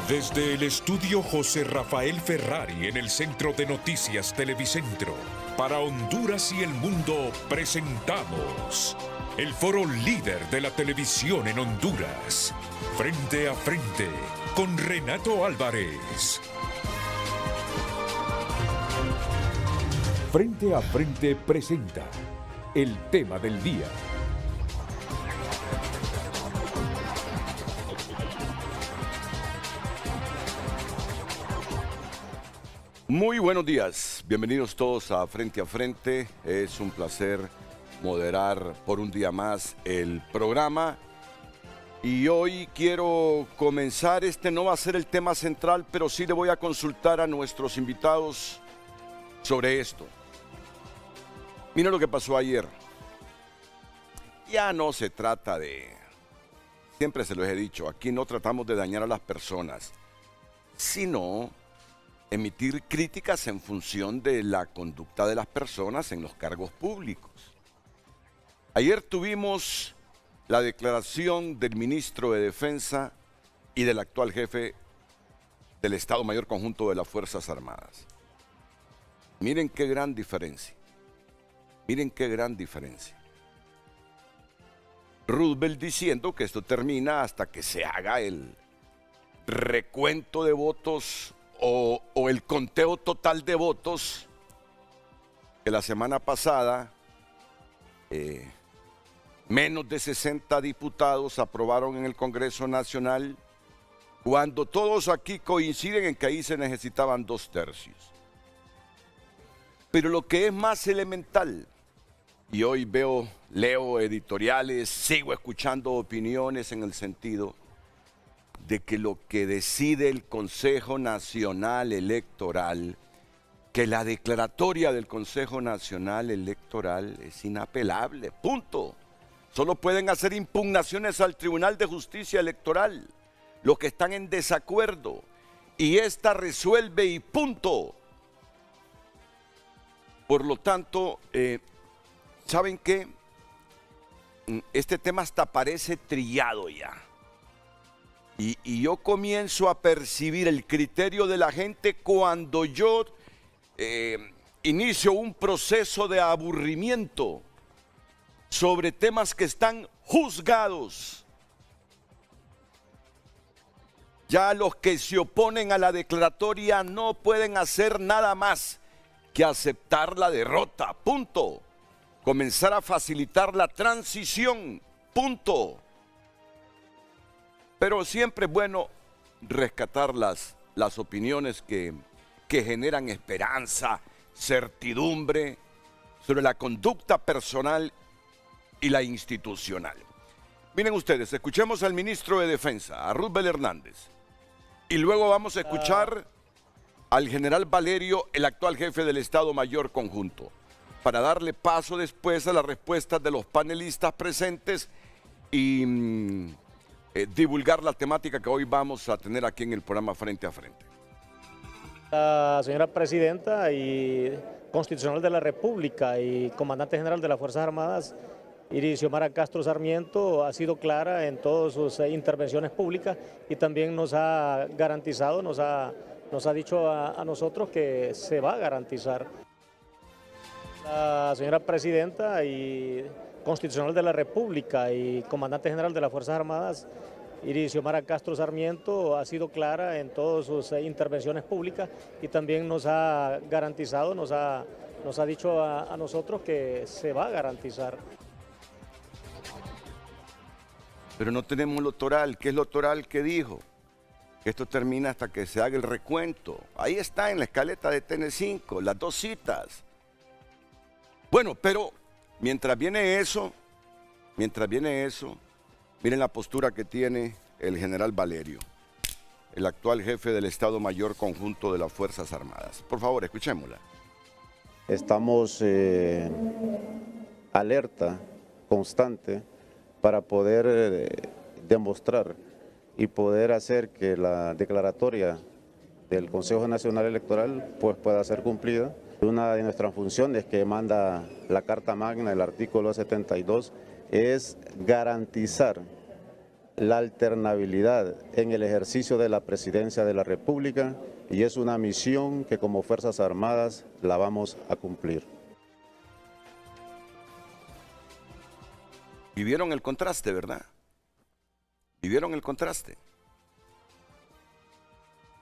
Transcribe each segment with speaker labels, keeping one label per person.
Speaker 1: Desde el estudio José Rafael Ferrari en el Centro de Noticias Televicentro, para Honduras y el mundo presentamos el foro líder de la televisión en Honduras. Frente a frente con Renato Álvarez. Frente a frente presenta el tema del día.
Speaker 2: Muy buenos días, bienvenidos todos a Frente a Frente. Es un placer moderar por un día más el programa. Y hoy quiero comenzar, no va a ser el tema central, pero sí le voy a consultar a nuestros invitados sobre esto. Miren lo que pasó ayer. Ya no se trata de, siempre se los he dicho, aquí no tratamos de dañar a las personas, sino emitir críticas en función de la conducta de las personas en los cargos públicos. Ayer tuvimos la declaración del ministro de Defensa y del actual jefe del Estado Mayor Conjunto de las Fuerzas Armadas. Miren qué gran diferencia. Miren qué gran diferencia. Roosevelt diciendo que esto termina hasta que se haga el recuento de votos o el conteo total de votos, que la semana pasada menos de 60 diputados aprobaron en el Congreso Nacional, cuando todos aquí coinciden en que ahí se necesitaban 2/3. Pero lo que es más elemental, y hoy leo editoriales, sigo escuchando opiniones en el sentido de que lo que decide el Consejo Nacional Electoral, que la declaratoria del Consejo Nacional Electoral es inapelable, punto. Solo pueden hacer impugnaciones al Tribunal de Justicia Electoral los que están en desacuerdo, y esta resuelve y punto. Por lo tanto, ¿saben qué? Este tema hasta parece trillado ya. Y yo comienzo a percibir el criterio de la gente cuando yo inicio un proceso de aburrimiento sobre temas que están juzgados. Ya los que se oponen a la declaratoria no pueden hacer nada más que aceptar la derrota, punto. Comenzar a facilitar la transición, punto. Pero siempre es bueno rescatar las opiniones que generan esperanza, certidumbre sobre la conducta personal y la institucional. Miren ustedes, escuchemos al ministro de Defensa, a Roosevelt Hernández, y luego vamos a escuchar al general Valerio, el actual jefe del Estado Mayor Conjunto, para darle paso después a las respuestas de los panelistas presentes y divulgar la temática que hoy vamos a tener aquí en el programa Frente a Frente.
Speaker 3: La señora Presidenta y Constitucional de la República y Comandante General de las Fuerzas Armadas, Iris Xiomara Castro Sarmiento, ha sido clara en todas sus intervenciones públicas y también nos ha garantizado, nos ha dicho a nosotros que se va a garantizar. La señora Presidenta y Constitucional de la República y Comandante General de las Fuerzas Armadas, Iris Xiomara Castro Sarmiento, ha sido clara en todas sus intervenciones públicas y también nos ha garantizado, nos ha dicho a nosotros que se va a garantizar.
Speaker 2: Pero no tenemos lo toral. ¿Qué es lo toral que dijo? Que esto termina hasta que se haga el recuento. Ahí está en la escaleta de TN5, las 2 citas. Bueno, pero mientras viene eso, miren la postura que tiene el general Valerio, el actual jefe del Estado Mayor Conjunto de las Fuerzas Armadas. Por favor, escuchémosla.
Speaker 4: Estamos alerta constante para poder demostrar y poder hacer que la declaratoria del Consejo Nacional Electoral pues pueda ser cumplida. Una de nuestras funciones que manda la Carta Magna, el artículo 72, es garantizar la alternabilidad en el ejercicio de la presidencia de la República y es una misión que como Fuerzas Armadas la vamos a cumplir.
Speaker 2: Vivieron el contraste, ¿verdad? Vivieron el contraste.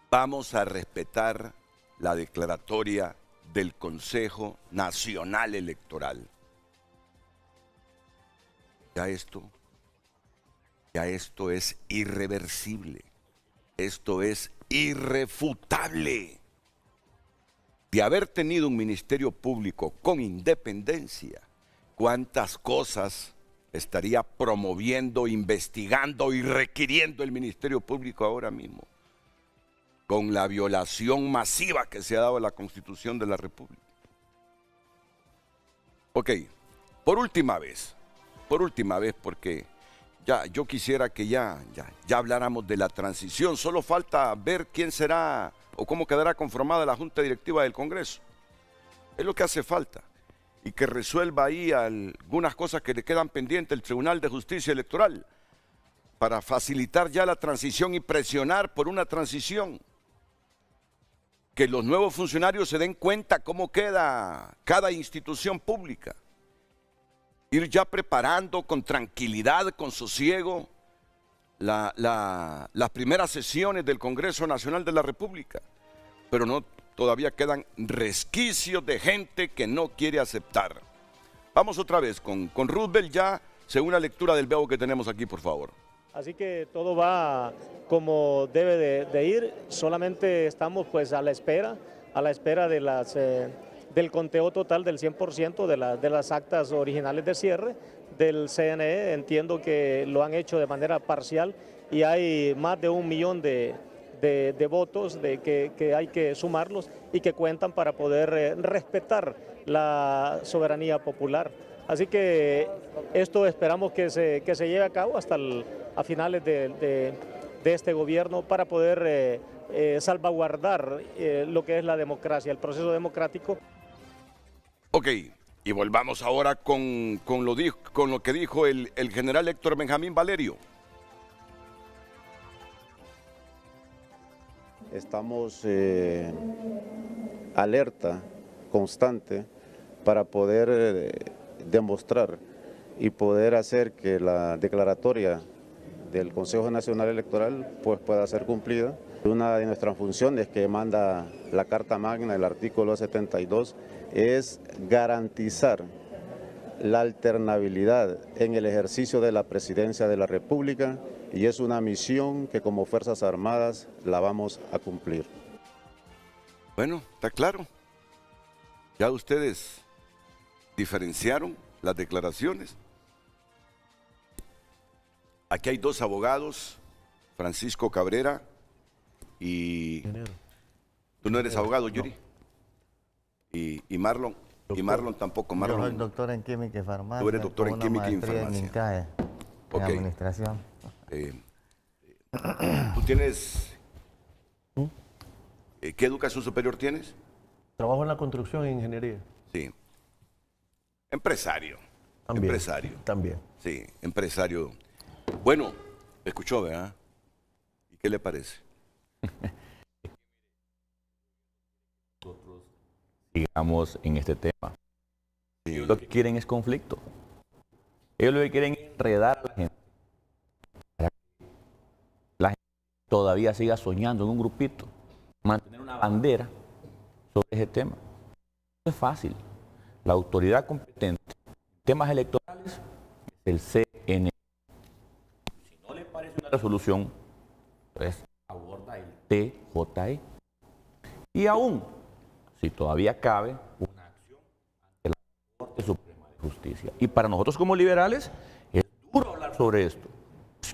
Speaker 2: Vamos a respetar la declaratoria del Consejo Nacional Electoral. Ya esto es irreversible. Esto es irrefutable. De haber tenido un ministerio público con independencia, ¿cuántas cosas estaría promoviendo, investigando y requiriendo el ministerio público ahora mismo? Con la violación masiva que se ha dado a la Constitución de la República. Ok, por última vez, porque yo quisiera que ya habláramos de la transición. Solo falta ver quién será o cómo quedará conformada la Junta Directiva del Congreso. Es lo que hace falta. Y que resuelva ahí algunas cosas que le quedan pendientes el Tribunal de Justicia Electoral para facilitar ya la transición y presionar por una transición. Que los nuevos funcionarios se den cuenta cómo queda cada institución pública. Ir ya preparando con tranquilidad, con sosiego, las primeras sesiones del Congreso Nacional de la República. Pero no, todavía quedan resquicios de gente que no quiere aceptar. Vamos otra vez con Roosevelt ya, según la lectura del video que tenemos aquí, por favor.
Speaker 3: Así que todo va como debe de ir, solamente estamos pues a la espera del conteo total del 100% de las actas originales de cierre del CNE. Entiendo que lo han hecho de manera parcial y hay más de 1 millón de votos que hay que sumarlos y que cuentan para poder respetar la soberanía popular. Así que esto esperamos que se lleve a cabo hasta a finales de este gobierno para poder salvaguardar lo que es la democracia, el proceso democrático.
Speaker 2: Ok, y volvamos ahora con lo que dijo el general Héctor Benjamín Valerio.
Speaker 4: Estamos alerta constante para poder demostrar y poder hacer que la declaratoria del Consejo Nacional Electoral pues pueda ser cumplida. Una de nuestras funciones que manda la Carta Magna, el artículo 72, es garantizar la alternabilidad en el ejercicio de la presidencia de la República y es una misión que como Fuerzas Armadas la vamos a cumplir.
Speaker 2: Bueno, está claro. Ya ustedes diferenciaron las declaraciones. Aquí hay dos abogados, Francisco Cabrera y... ¿Tú no eres abogado, Yuri? No. Y Marlon. Doctor. Y Marlon tampoco. Marlon,
Speaker 5: yo soy doctor en química y farmacia.
Speaker 2: Tú eres doctor en química y farmacia.
Speaker 5: En INCAE, en administración.
Speaker 2: ¿Tú tienes... ¿Qué educación superior tienes?
Speaker 6: Trabajo en la construcción e ingeniería.
Speaker 2: Sí. Empresario.
Speaker 6: También,
Speaker 2: empresario.
Speaker 6: También.
Speaker 2: Sí, empresario. Bueno, escuchó, ¿verdad? ¿Y qué le parece?
Speaker 7: Nosotros sigamos en este tema.
Speaker 2: Sí.
Speaker 7: Ellos lo que quieren es conflicto. Ellos lo que quieren es enredar a la gente. Para que la gente todavía siga soñando en un grupito. Mantener una bandera sobre ese tema. No es fácil. La autoridad competente en temas electorales es el CNE. Si no le parece una resolución, pues aborda el TJE. Y aún, si todavía cabe, una acción ante la Corte Suprema de Justicia. Y para nosotros como liberales, es duro hablar sobre esto.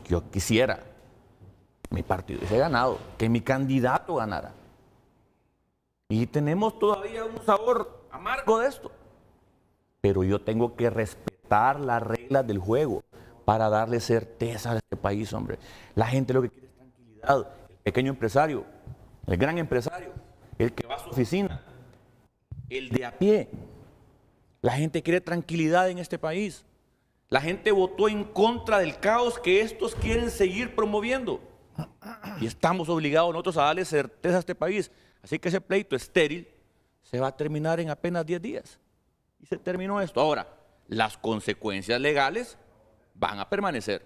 Speaker 7: Yo quisiera que mi partido hubiese ganado, que mi candidato ganara. Y tenemos todavía un sabor amargo de esto. Pero yo tengo que respetar las reglas del juego para darle certeza a este país, hombre. La gente lo que quiere es tranquilidad. El pequeño empresario, el gran empresario, el que va a su oficina, el de a pie. La gente quiere tranquilidad en este país. La gente votó en contra del caos que estos quieren seguir promoviendo. Y estamos obligados nosotros a darle certeza a este país. Así que ese pleito estéril se va a terminar en apenas 10 días. Y se terminó esto. Ahora, las consecuencias legales van a permanecer.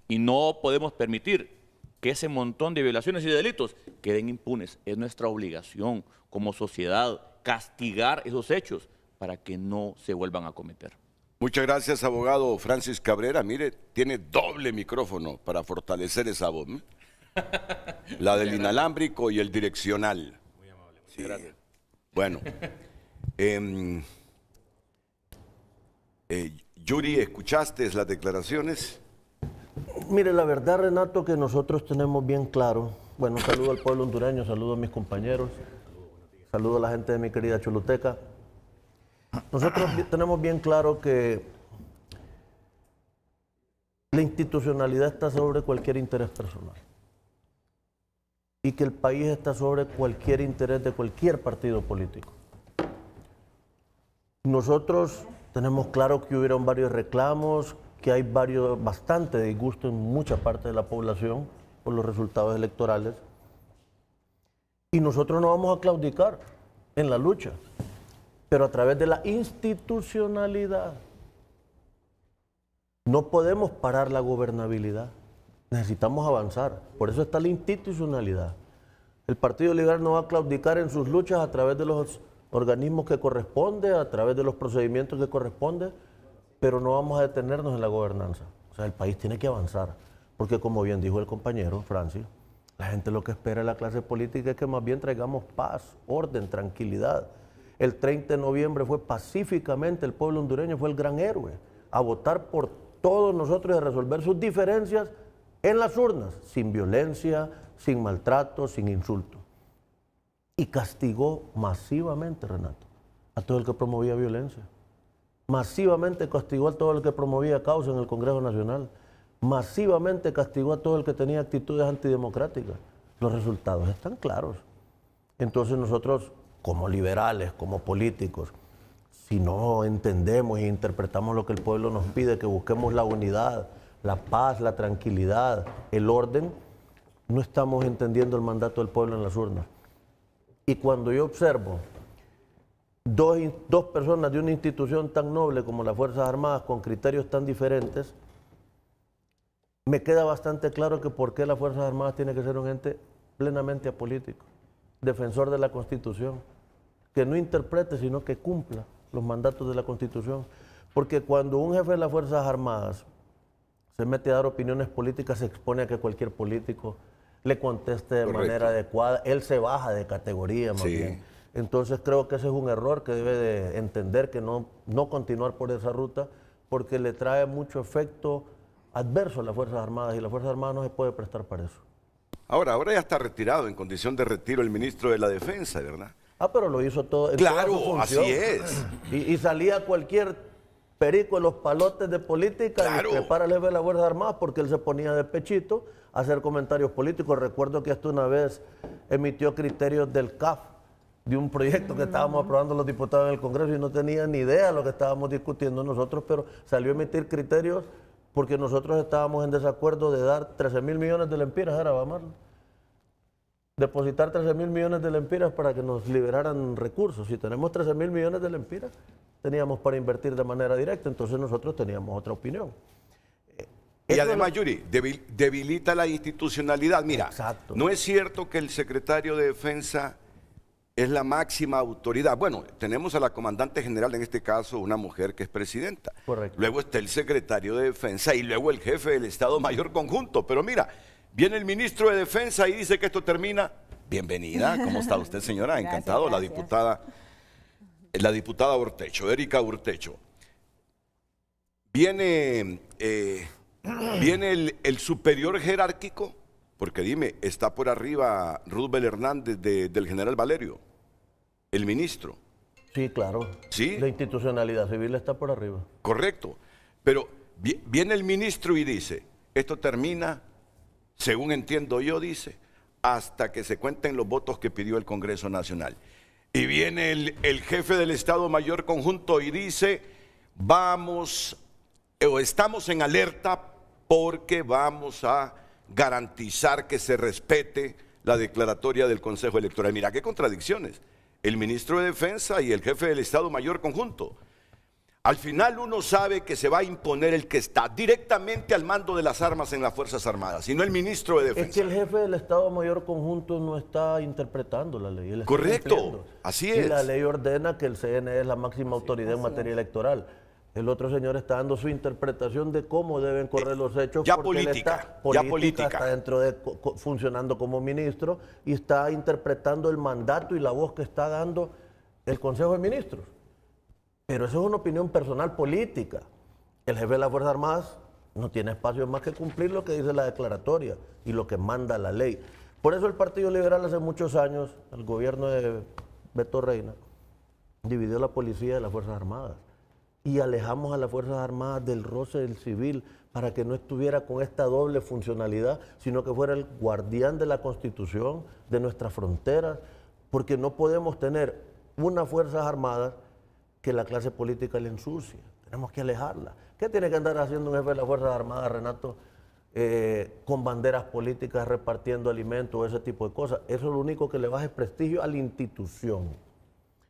Speaker 7: Y no podemos permitir que ese montón de violaciones y de delitos queden impunes. Es nuestra obligación como sociedad castigar esos hechos para que no se vuelvan a cometer.
Speaker 2: Muchas gracias, abogado Francis Cabrera. Mire, tiene doble micrófono para fortalecer esa voz. La del inalámbrico y el direccional.
Speaker 7: Muy amable, muchas
Speaker 2: sí.
Speaker 7: Gracias.
Speaker 2: Bueno, Yuri, ¿escuchaste las declaraciones?
Speaker 6: Mire, la verdad, Renato, que nosotros tenemos bien claro, bueno, saludo al pueblo hondureño, saludo a mis compañeros, saludo a la gente de mi querida Choluteca. Nosotros tenemos bien claro que la institucionalidad está sobre cualquier interés personal y que el país está sobre cualquier interés de cualquier partido político. Nosotros tenemos claro que hubieron varios reclamos, que hay bastante disgusto en mucha parte de la población por los resultados electorales y nosotros no vamos a claudicar en la lucha, pero a través de la institucionalidad. No podemos parar la gobernabilidad, necesitamos avanzar, por eso está la institucionalidad. El Partido Liberal no va a claudicar en sus luchas a través de los organismos que corresponde, a través de los procedimientos que corresponde, pero no vamos a detenernos en la gobernanza. O sea, el país tiene que avanzar, porque como bien dijo el compañero Francis, la gente lo que espera de la clase política es que más bien traigamos paz, orden, tranquilidad. El 30 de noviembre fue pacíficamente, el pueblo hondureño fue el gran héroe, a votar por todos nosotros y a resolver sus diferencias en las urnas, sin violencia, sin maltrato, sin insulto. Y castigó masivamente, Renato, a todo el que promovía violencia. Masivamente castigó a todo el que promovía caos en el Congreso Nacional. Masivamente castigó a todo el que tenía actitudes antidemocráticas. Los resultados están claros. Entonces nosotros, como liberales, como políticos, si no entendemos e interpretamos lo que el pueblo nos pide, que busquemos la unidad, la paz, la tranquilidad, el orden, no estamos entendiendo el mandato del pueblo en las urnas. Y cuando yo observo dos personas de una institución tan noble como las Fuerzas Armadas con criterios tan diferentes, me queda bastante claro que por qué las Fuerzas Armadas tiene que ser un ente plenamente apolítico, defensor de la Constitución, que no interprete sino que cumpla los mandatos de la Constitución. Porque cuando un jefe de las Fuerzas Armadas se mete a dar opiniones políticas, se expone a que cualquier político le conteste de manera adecuada, él se baja de categoría más bien. Entonces creo que ese es un error que debe de entender, que no continuar por esa ruta, porque le trae mucho efecto adverso a las Fuerzas Armadas y las Fuerzas Armadas no se puede prestar para eso.
Speaker 2: Ahora ya está retirado, en condición de retiro, el ministro de la Defensa, ¿verdad?
Speaker 6: Ah, pero lo hizo todo.
Speaker 2: Claro, así es.
Speaker 6: Y salía cualquier perico de los palotes de política y prepara el jefe de las Fuerzas Armadas porque él se ponía de pechito a hacer comentarios políticos. Recuerdo que hasta una vez emitió criterios del CAF, de un proyecto que estábamos aprobando los diputados en el Congreso y no tenía ni idea de lo que estábamos discutiendo nosotros, pero salió a emitir criterios porque nosotros estábamos en desacuerdo de dar 13.000 millones de lempiras, era, Marlon, depositar 13.000 millones de lempiras para que nos liberaran recursos. Si tenemos 13.000 millones de lempiras, teníamos para invertir de manera directa, entonces nosotros teníamos otra opinión.
Speaker 2: Y además, Yuri, debilita la institucionalidad. Mira, no es cierto que el secretario de Defensa es la máxima autoridad. Bueno, tenemos a la comandante general, en este caso, una mujer que es presidenta.
Speaker 6: Correcto.
Speaker 2: Luego está el secretario de Defensa y luego el jefe del Estado Mayor Conjunto. Pero mira, viene el ministro de Defensa y dice que esto termina. Bienvenida, ¿cómo está usted, señora? Encantado, gracias. La diputada Urtecho, Erika Urtecho. Viene el superior jerárquico, porque dime, está por arriba Roosevelt Hernández del general Valerio, el ministro.
Speaker 6: Sí, claro.
Speaker 2: ¿Sí?
Speaker 6: La institucionalidad civil está por arriba.
Speaker 2: Correcto. Pero viene el ministro y dice, esto termina, según entiendo yo, dice, hasta que se cuenten los votos que pidió el Congreso Nacional. Y viene el jefe del Estado Mayor Conjunto y dice, vamos o estamos en alerta porque vamos a garantizar que se respete la declaratoria del Consejo Electoral. Mira qué contradicciones. El ministro de Defensa y el jefe del Estado Mayor conjunto. Al final uno sabe que se va a imponer el que está directamente al mando de las armas en las Fuerzas Armadas, y no el ministro de Defensa.
Speaker 6: Es que el jefe del Estado Mayor conjunto no está interpretando la ley. Él está
Speaker 2: Correcto,
Speaker 6: cumpliendo.
Speaker 2: así es.
Speaker 6: Y la ley ordena que el CNE es la máxima autoridad en materia electoral. El otro señor está dando su interpretación de cómo deben correr los hechos.
Speaker 2: Ya
Speaker 6: porque
Speaker 2: política,
Speaker 6: él
Speaker 2: ya
Speaker 6: está,
Speaker 2: política.
Speaker 6: está dentro de funcionando como ministro y está interpretando el mandato y la voz que está dando el Consejo de Ministros. Pero eso es una opinión personal política. El jefe de las Fuerzas Armadas no tiene espacio más que cumplir lo que dice la declaratoria y lo que manda la ley. Por eso el Partido Liberal hace muchos años, el gobierno de Beto Reina, dividió la policía de las Fuerzas Armadas y alejamos a las Fuerzas Armadas del roce del civil para que no estuviera con esta doble funcionalidad, sino que fuera el guardián de la Constitución, de nuestras fronteras, porque no podemos tener unas Fuerzas Armadas que la clase política le ensucia. Tenemos que alejarla. ¿Qué tiene que andar haciendo un jefe de las Fuerzas Armadas, Renato, con banderas políticas, repartiendo alimentos, ese tipo de cosas? Eso es lo único que le baja prestigio a la institución.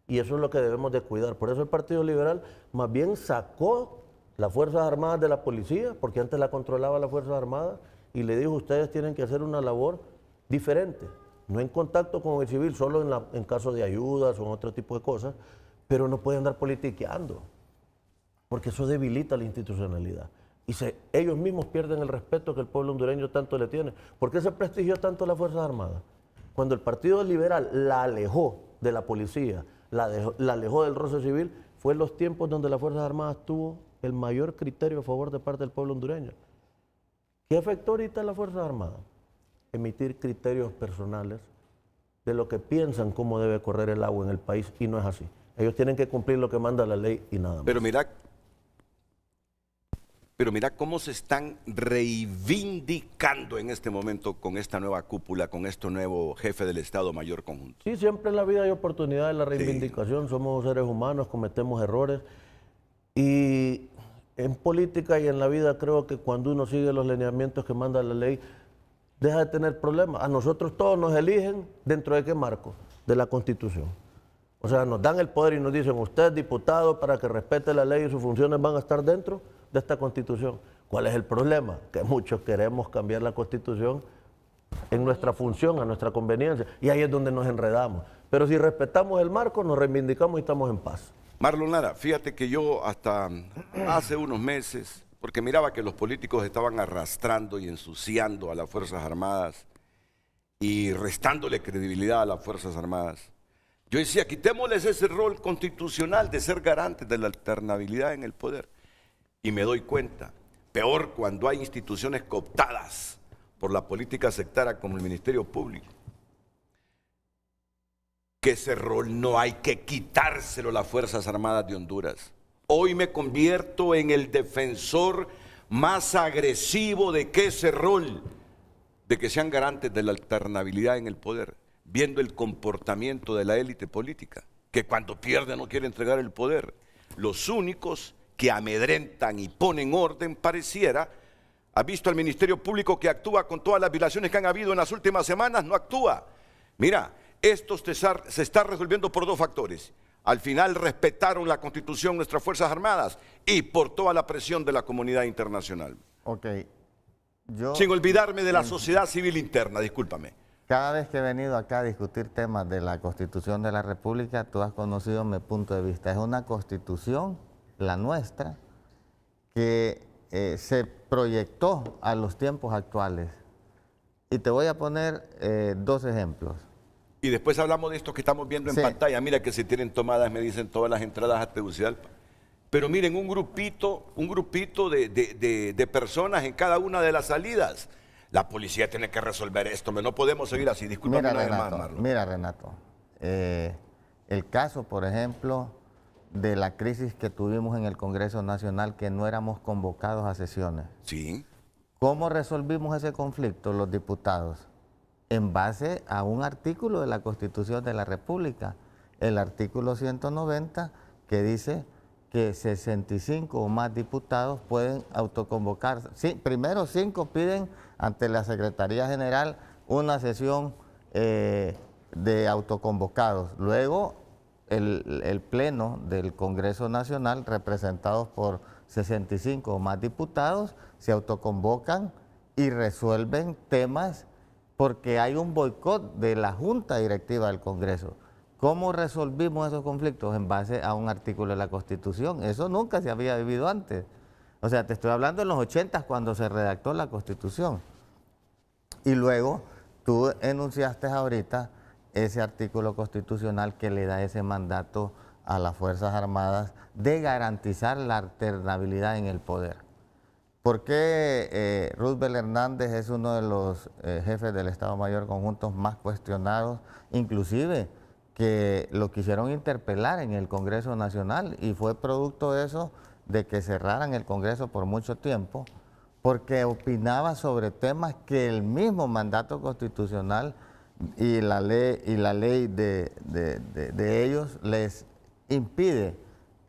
Speaker 6: Y eso es lo que debemos de cuidar. Por eso el Partido Liberal más bien sacó las Fuerzas Armadas de la policía, porque antes la controlaba las Fuerzas Armadas, y le dijo, ustedes tienen que hacer una labor diferente, no en contacto con el civil, solo en caso de ayudas o en otro tipo de cosas, pero no pueden andar politiqueando, porque eso debilita la institucionalidad. Y ellos mismos pierden el respeto que el pueblo hondureño tanto le tiene. ¿Por qué se prestigió tanto a las Fuerzas Armadas? Cuando el Partido Liberal la alejó de la policía, la alejó del roce civil, fue en los tiempos donde las Fuerzas Armadas tuvo el mayor criterio a favor de parte del pueblo hondureño. ¿Qué afectó ahorita a las Fuerzas Armadas? Emitir criterios personales de lo que piensan cómo debe correr el agua en el país, y no es así. Ellos tienen que cumplir lo que manda la ley y nada más.
Speaker 2: Pero mira cómo se están reivindicando en este momento con esta nueva cúpula, con este nuevo jefe del Estado Mayor conjunto.
Speaker 6: Sí, siempre en la vida hay oportunidad de la reivindicación. Sí. Somos seres humanos, cometemos errores. Y en política y en la vida creo que cuando uno sigue los lineamientos que manda la ley, deja de tener problemas. A nosotros todos nos eligen ¿dentro de qué marco? De la Constitución. O sea, nos dan el poder y nos dicen, usted es diputado para que respete la ley y sus funciones van a estar dentro de esta Constitución. ¿Cuál es el problema? Que muchos queremos cambiar la Constitución en nuestra función, a nuestra conveniencia, y ahí es donde nos enredamos. Pero si respetamos el marco, nos reivindicamos y estamos en paz.
Speaker 2: Marlon Lara, fíjate que yo hasta hace unos meses, porque miraba que los políticos estaban arrastrando y ensuciando a las Fuerzas Armadas y restándole credibilidad a las Fuerzas Armadas, yo decía, quitémosles ese rol constitucional de ser garantes de la alternabilidad en el poder. Y me doy cuenta, peor cuando hay instituciones cooptadas por la política sectaria como el Ministerio Público, que ese rol no hay que quitárselo a las Fuerzas Armadas de Honduras. Hoy me convierto en el defensor más agresivo de que ese rol, de que sean garantes de la alternabilidad en el poder, viendo el comportamiento de la élite política, que cuando pierde no quiere entregar el poder. Los únicos que amedrentan y ponen orden, pareciera, ha visto al Ministerio Público que actúa con todas las violaciones que han habido en las últimas semanas, no actúa. Mira, esto se está resolviendo por dos factores. Al final respetaron la Constitución nuestras Fuerzas Armadas y por toda la presión de la comunidad internacional.
Speaker 5: Ok.
Speaker 2: Sin olvidarme de la sociedad civil interna, discúlpame.
Speaker 5: Cada vez que he venido acá a discutir temas de la Constitución de la República, tú has conocido mi punto de vista. Es una Constitución, la nuestra, que se proyectó a los tiempos actuales. Y te voy a poner dos ejemplos.
Speaker 2: Y después hablamos de esto que estamos viendo en pantalla. Mira que se tienen tomadas, me dicen, todas las entradas a Tegucigalpa. Pero miren, un grupito de personas en cada una de las salidas. La policía tiene que resolver esto, no podemos seguir así. Discúlpame una vez más, Marlon.
Speaker 5: Mira, Renato, el caso, por ejemplo, de la crisis que tuvimos en el Congreso Nacional, que no éramos convocados a sesiones.
Speaker 2: Sí.
Speaker 5: ¿Cómo resolvimos ese conflicto los diputados? En base a un artículo de la Constitución de la República, el artículo 190, que dice que 65 o más diputados pueden autoconvocarse. Sí, primero 5 piden ante la Secretaría General una sesión de autoconvocados. Luego el Pleno del Congreso Nacional, representados por 65 o más diputados, se autoconvocan y resuelven temas porque hay un boicot de la Junta Directiva del Congreso. ¿Cómo resolvimos esos conflictos? En base a un artículo de la Constitución. Eso nunca se había vivido antes. O sea, te estoy hablando en los 80 cuando se redactó la Constitución. Y luego tú enunciaste ahorita ese artículo constitucional que le da ese mandato a las Fuerzas Armadas de garantizar la alternabilidad en el poder. ¿Por qué Roosevelt Hernández es uno de los jefes del Estado Mayor Conjunto más cuestionados? Inclusive que lo quisieron interpelar en el Congreso Nacional y fue producto de eso, de que cerraran el Congreso por mucho tiempo, porque opinaba sobre temas que el mismo mandato constitucional y la ley de ellos les impide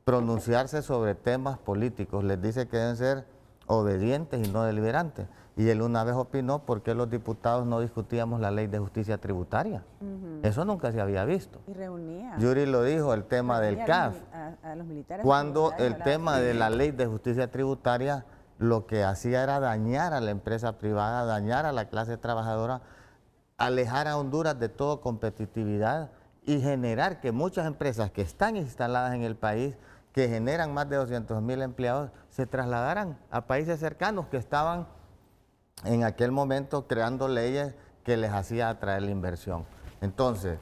Speaker 5: pronunciarse sobre temas políticos, les dice que deben ser obedientes y no deliberantes. Y él una vez opinó por qué los diputados no discutíamos la ley de justicia tributaria. Eso nunca se había visto.
Speaker 8: Y reunía.
Speaker 5: Yuri lo dijo, el tema del CAF.
Speaker 8: A los militares.
Speaker 5: Cuando el tema de la ley de justicia tributaria lo que hacía era dañar a la empresa privada, dañar a la clase trabajadora, alejar a Honduras de toda competitividad y generar que muchas empresas que están instaladas en el país, que generan más de 200,000 empleados, se trasladaran a países cercanos que estaban en aquel momento creando leyes que les hacía atraer la inversión. Entonces,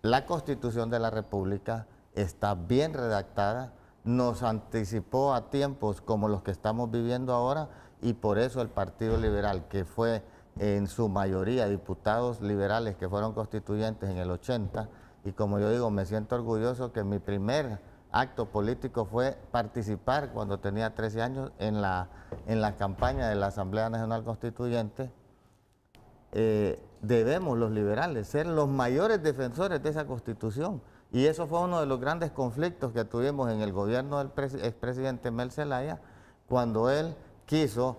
Speaker 5: la Constitución de la República está bien redactada, nos anticipó a tiempos como los que estamos viviendo ahora y por eso el Partido Liberal, que fue en su mayoría diputados liberales que fueron constituyentes en el 80, y como yo digo, me siento orgulloso que mi primer acto político fue participar cuando tenía 13 años en la campaña de la Asamblea Nacional Constituyente. Debemos los liberales ser los mayores defensores de esa Constitución. Y eso fue uno de los grandes conflictos que tuvimos en el gobierno del expresidente Mel Zelaya, cuando él quiso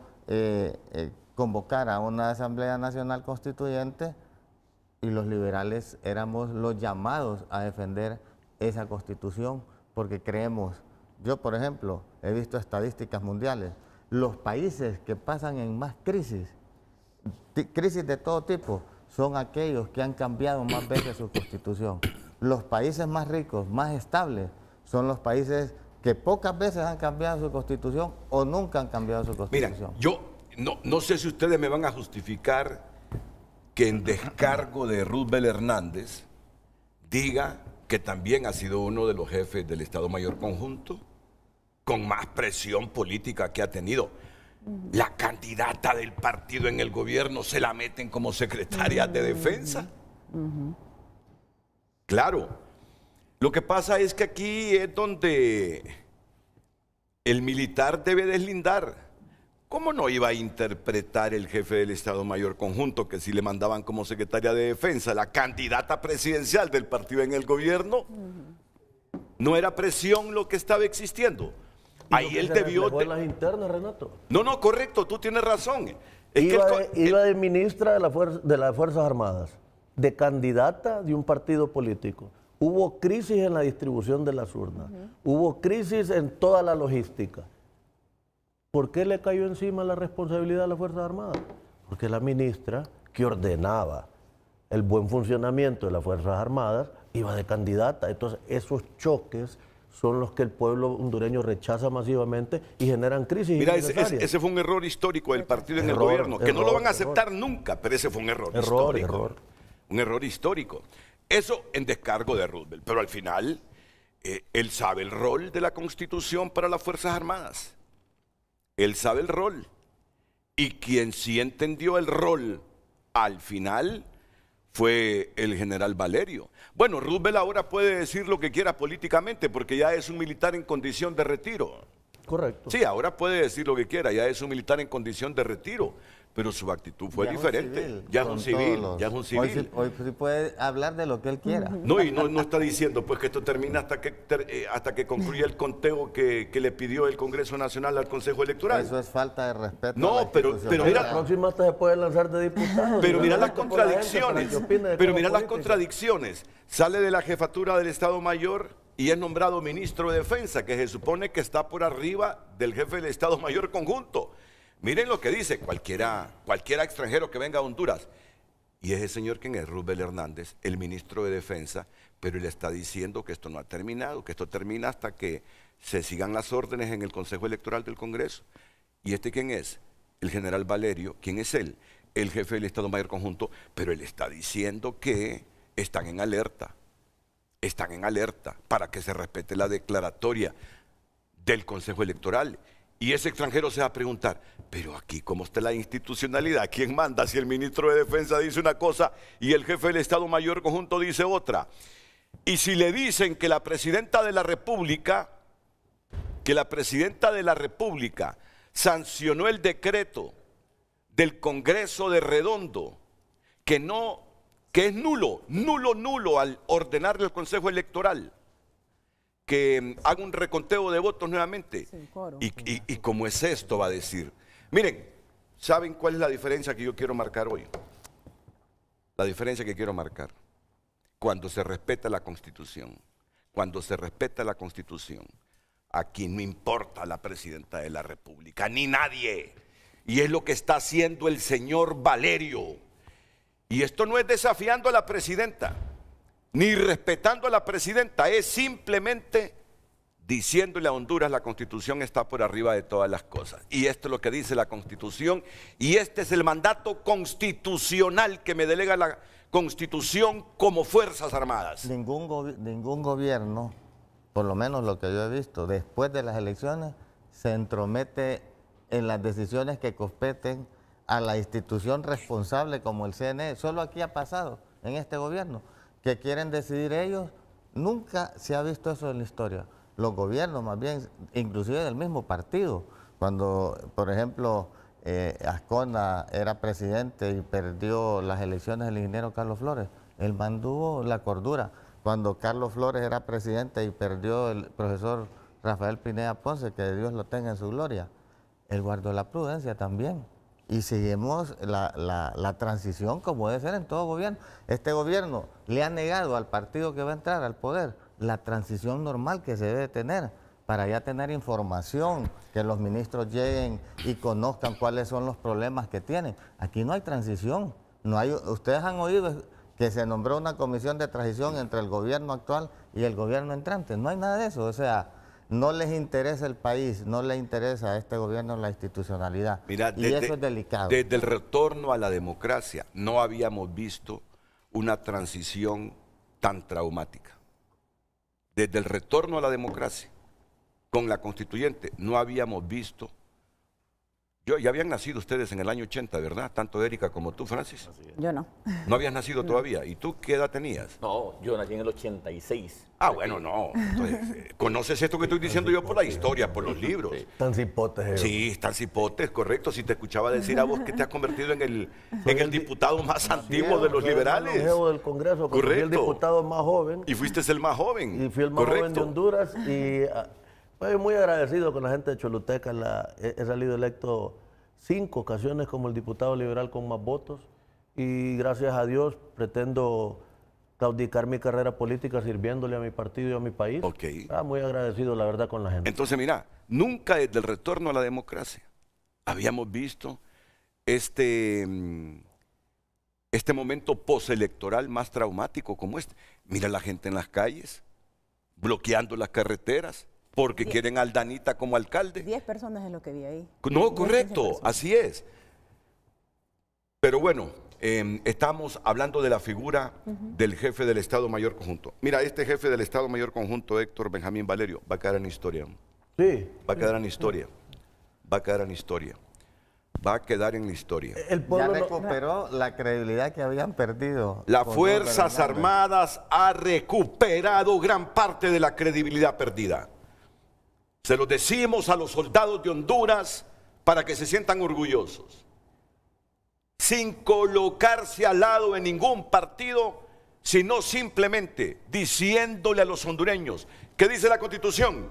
Speaker 5: convocar a una Asamblea Nacional Constituyente y los liberales éramos los llamados a defender esa Constitución, porque creemos, yo por ejemplo, he visto estadísticas mundiales, los países que pasan en más crisis de todo tipo, son aquellos que han cambiado más veces su Constitución. Los países más ricos, más estables, son los países que pocas veces han cambiado su Constitución o nunca han cambiado su Constitución.
Speaker 2: Mira, yo no sé si ustedes me van a justificar que en descargo de Roosevelt Hernández diga que también ha sido uno de los jefes del Estado Mayor Conjunto con más presión política que ha tenido. La candidata del partido en el gobierno se la meten como secretaria de defensa. Claro, lo que pasa es que aquí es donde el militar debe deslindar. ¿Cómo no iba a interpretar el jefe del Estado Mayor Conjunto que si le mandaban como secretaria de defensa la candidata presidencial del partido en el gobierno? ¿No era presión lo que estaba existiendo? Ahí él debió...
Speaker 6: las internas, Renato.
Speaker 2: No, correcto, tú tienes razón.
Speaker 6: Iba de ministra de las Fuerzas Armadas, de candidata de un partido político. Hubo crisis en la distribución de las urnas, hubo crisis en toda la logística. ¿Por qué le cayó encima la responsabilidad a las Fuerzas Armadas? Porque la ministra que ordenaba el buen funcionamiento de las Fuerzas Armadas iba de candidata. Entonces, esos choques son los que el pueblo hondureño rechaza masivamente y generan crisis.
Speaker 2: Mira, ese fue un error histórico del partido en el gobierno, que no lo van a aceptar nunca, pero ese fue un error histórico. Un error histórico. Eso en descargo de Roosevelt, pero al final él sabe el rol de la Constitución para las Fuerzas Armadas. Él sabe el rol. Y quien sí entendió el rol al final fue el general Valerio. Bueno, Roosevelt ahora puede decir lo que quiera políticamente porque ya es un militar en condición de retiro.
Speaker 6: Correcto.
Speaker 2: Sí, ahora puede decir lo que quiera, ya es un militar en condición de retiro, pero su actitud fue diferente. Ya es un civil, ya es un civil.
Speaker 5: Hoy sí puede hablar de lo que él quiera.
Speaker 2: No, y no está diciendo pues que esto termina hasta que concluya el conteo que le pidió el Congreso Nacional al Consejo Electoral.
Speaker 5: Eso es falta de respeto.
Speaker 2: No,
Speaker 5: a la
Speaker 2: pero
Speaker 5: institucionalidad.
Speaker 2: mira,
Speaker 6: La próxima hasta se puede lanzar de diputado.
Speaker 2: pero mira las
Speaker 6: Por la gente, para
Speaker 2: contradicciones.
Speaker 6: que opine de
Speaker 2: Pero
Speaker 6: cada
Speaker 2: mira las
Speaker 6: política.
Speaker 2: contradicciones. Sale de la jefatura del Estado Mayor y es nombrado ministro de Defensa, que se supone que está por arriba del jefe del Estado Mayor conjunto. Miren lo que dice cualquiera extranjero que venga a Honduras. Y ese señor, ¿quién es? Rubel Hernández, el ministro de Defensa, pero él está diciendo que esto no ha terminado, que esto termina hasta que se sigan las órdenes en el Consejo Electoral del Congreso. ¿Y este quién es? El general Valerio. ¿Quién es él? El jefe del Estado Mayor conjunto, pero él está diciendo que están en alerta para que se respete la declaratoria del Consejo Electoral. Y ese extranjero se va a preguntar, pero aquí cómo está la institucionalidad, ¿quién manda si el ministro de Defensa dice una cosa y el jefe del Estado Mayor conjunto dice otra? Y si le dicen que la presidenta de la República sancionó el decreto del Congreso de Redondo, que es nulo al ordenarle al Consejo Electoral que haga un reconteo de votos nuevamente. ¿Y cómo es esto? Va a decir. Miren, ¿saben cuál es la diferencia que yo quiero marcar hoy? La diferencia que quiero marcar. Cuando se respeta la Constitución. Cuando se respeta la Constitución. Aquí no importa la presidenta de la República, ni nadie. Y es lo que está haciendo el señor Valerio. Y esto no es desafiando a la presidenta, ni respetando a la presidenta, es simplemente diciéndole a Honduras la Constitución está por arriba de todas las cosas. Y esto es lo que dice la Constitución, y este es el mandato constitucional que me delega la Constitución como Fuerzas Armadas.
Speaker 5: Ningún gobierno, por lo menos lo que yo he visto, después de las elecciones, se entromete en las decisiones que competen a la institución responsable como el CNE. Solo aquí ha pasado, en este gobierno, que quieren decidir ellos. Nunca se ha visto eso en la historia. Los gobiernos, más bien, inclusive del mismo partido, cuando, por ejemplo, Ascona era presidente y perdió las elecciones del ingeniero Carlos Flores, él mantuvo la cordura. Cuando Carlos Flores era presidente y perdió el profesor Rafael Pineda Ponce, que Dios lo tenga en su gloria, él guardó la prudencia también. Y seguimos la transición como debe ser en todo gobierno. Este gobierno le ha negado al partido que va a entrar al poder la transición normal que se debe tener para ya tener información, que los ministros lleguen y conozcan cuáles son los problemas que tienen. Aquí no hay transición. Ustedes han oído que se nombró una comisión de transición entre el gobierno actual y el gobierno entrante. No hay nada de eso. O sea, no les interesa el país, no les interesa a este gobierno la institucionalidad.
Speaker 2: Mira,
Speaker 5: y eso es delicado.
Speaker 2: Desde el retorno a la democracia no habíamos visto una transición tan traumática. Desde el retorno a la democracia, con la constituyente, no habíamos visto. Ya habían nacido ustedes en el año 80, ¿verdad? Tanto Erika como tú, Francis.
Speaker 8: Yo no.
Speaker 2: No habías nacido todavía. ¿Y tú qué edad tenías?
Speaker 7: No, yo nací en el 86.
Speaker 2: Ah, bueno, no. Entonces, ¿conoces esto que estoy diciendo yo por la historia, por los libros?
Speaker 6: Tan cipotes.
Speaker 2: Sí, están cipotes, correcto. Si te escuchaba decir a vos que te has convertido en el diputado más antiguo de los liberales.
Speaker 6: Del Congreso,
Speaker 2: correcto.
Speaker 6: Fui el diputado más joven.
Speaker 2: Y fuiste el más joven.
Speaker 6: Y fui el más joven de Honduras. Y estoy muy agradecido con la gente de Choluteca. He salido electo 5 ocasiones como el diputado liberal con más votos. Y gracias a Dios pretendo claudicar mi carrera política sirviéndole a mi partido y a mi país.
Speaker 2: Okay.
Speaker 6: Muy agradecido, la verdad, con la gente.
Speaker 2: Entonces, mira, nunca desde el retorno a la democracia habíamos visto este momento postelectoral más traumático como este. Mira la gente en las calles, bloqueando las carreteras, porque quieren a Aldanita como alcalde.
Speaker 8: 10 personas es lo que vi ahí.
Speaker 2: No, correcto, así es. Pero bueno, estamos hablando de la figura del jefe del Estado Mayor Conjunto. Mira, este jefe del Estado Mayor Conjunto, Héctor Benjamín Valerio, va a quedar en la historia.
Speaker 6: Sí.
Speaker 2: Va a quedar en la historia. Va a quedar en la historia. Va a quedar en la historia.
Speaker 5: Ya recuperó la credibilidad que habían perdido.
Speaker 2: Las Fuerzas Armadas ha recuperado gran parte de la credibilidad perdida. Se los decimos a los soldados de Honduras para que se sientan orgullosos. Sin colocarse al lado de ningún partido, sino simplemente diciéndole a los hondureños, ¿qué dice la Constitución?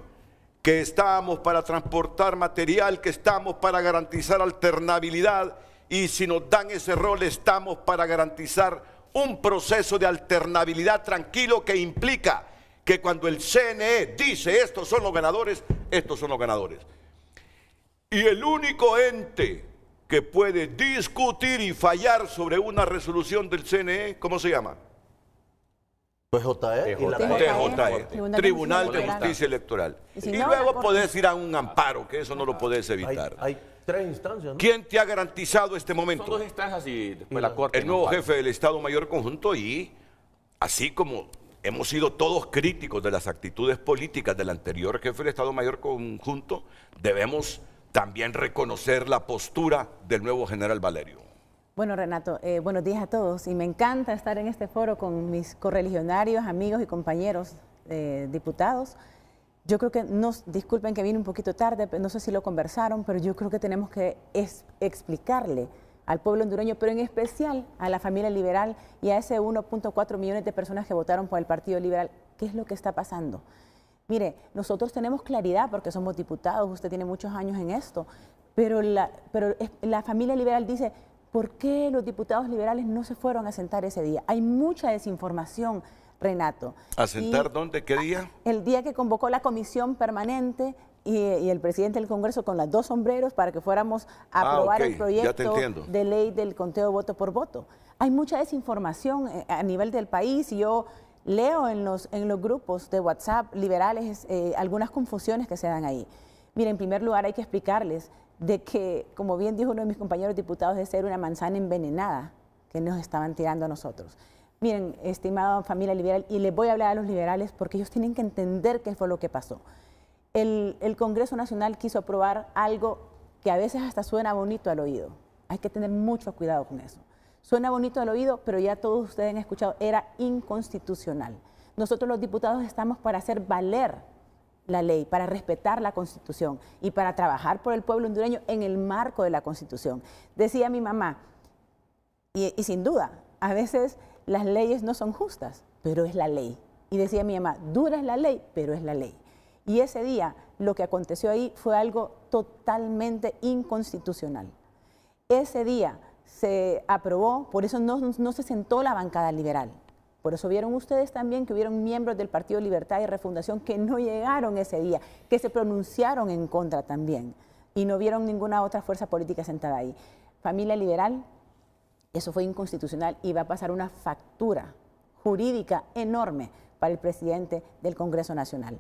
Speaker 2: Que estamos para transportar material, que estamos para garantizar alternabilidad, y si nos dan ese rol estamos para garantizar un proceso de alternabilidad tranquilo que implica que cuando el CNE dice estos son los ganadores, estos son los ganadores. Y el único ente que puede discutir y fallar sobre una resolución del CNE, ¿cómo se llama?
Speaker 6: Pues JE.
Speaker 2: Tribunal de Justicia Electoral. Y luego podés ir a un amparo, que eso no lo podés evitar.
Speaker 6: Hay 3 instancias, ¿no?
Speaker 2: ¿Quién te ha garantizado este momento?
Speaker 7: Son 2 instancias y después la Corte.
Speaker 2: El nuevo jefe del Estado Mayor Conjunto, y así como hemos sido todos críticos de las actitudes políticas del anterior jefe del Estado Mayor Conjunto, debemos también reconocer la postura del nuevo general Valerio.
Speaker 8: Bueno, Renato, buenos días a todos, y me encanta estar en este foro con mis correligionarios, amigos y compañeros diputados. Yo creo que, disculpen que vine un poquito tarde, no sé si lo conversaron, pero yo creo que tenemos que explicarle al pueblo hondureño, pero en especial a la familia liberal y a ese 1.4 millones de personas que votaron por el Partido Liberal, qué es lo que está pasando. Mire, nosotros tenemos claridad porque somos diputados, usted tiene muchos años en esto, pero la familia liberal dice, ¿por qué los diputados liberales no se fueron a sentar ese día? Hay mucha desinformación, Renato.
Speaker 2: ¿A sentar dónde? ¿Qué día?
Speaker 8: El día que convocó la comisión permanente y el presidente del Congreso con las 2 sombreros para que fuéramos a aprobar el proyecto de ley del conteo voto por voto. Hay mucha desinformación a nivel del país, y yo leo en los grupos de WhatsApp liberales algunas confusiones que se dan ahí. Mire, en primer lugar hay que explicarles de que, como bien dijo uno de mis compañeros diputados, de ser una manzana envenenada que nos estaban tirando a nosotros. Miren, estimada familia liberal, y les voy a hablar a los liberales porque ellos tienen que entender qué fue lo que pasó. El Congreso Nacional quiso aprobar algo que a veces hasta suena bonito al oído. Hay que tener mucho cuidado con eso. Suena bonito al oído, pero ya todos ustedes han escuchado, era inconstitucional. Nosotros los diputados estamos para hacer valer la ley, para respetar la Constitución y para trabajar por el pueblo hondureño en el marco de la Constitución. Decía mi mamá, y sin duda, a veces las leyes no son justas, pero es la ley. Y decía mi mamá, dura es la ley, pero es la ley. Y ese día lo que aconteció ahí fue algo totalmente inconstitucional. Ese día se aprobó, por eso no se sentó la bancada liberal. Por eso vieron ustedes también que hubieron miembros del Partido Libertad y Refundación que no llegaron ese día, que se pronunciaron en contra también, y no vieron ninguna otra fuerza política sentada ahí. Familia liberal, eso fue inconstitucional y va a pasar una factura jurídica enorme para el presidente del Congreso Nacional.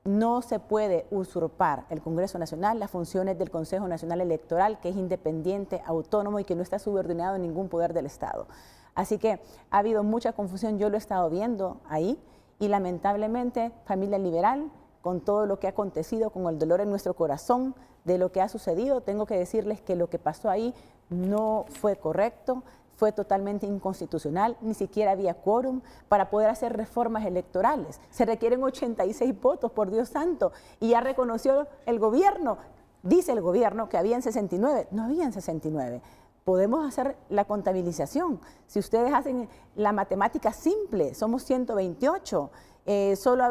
Speaker 8: No se puede usurpar el Congreso Nacional las funciones del Consejo Nacional Electoral, que es independiente, autónomo y que no está subordinado a ningún poder del Estado. Así que ha habido mucha confusión, yo lo he estado viendo ahí, y lamentablemente, familia liberal, con todo lo que ha acontecido, con el dolor en nuestro corazón de lo que ha sucedido, tengo que decirles que lo que pasó ahí no fue correcto, fue totalmente inconstitucional, ni siquiera había quórum para poder hacer reformas electorales. Se requieren 86 votos, por Dios santo, y ya reconoció el gobierno, dice el gobierno que habían 69, no habían 69. Podemos hacer la contabilización. Si ustedes hacen la matemática simple, somos 128. No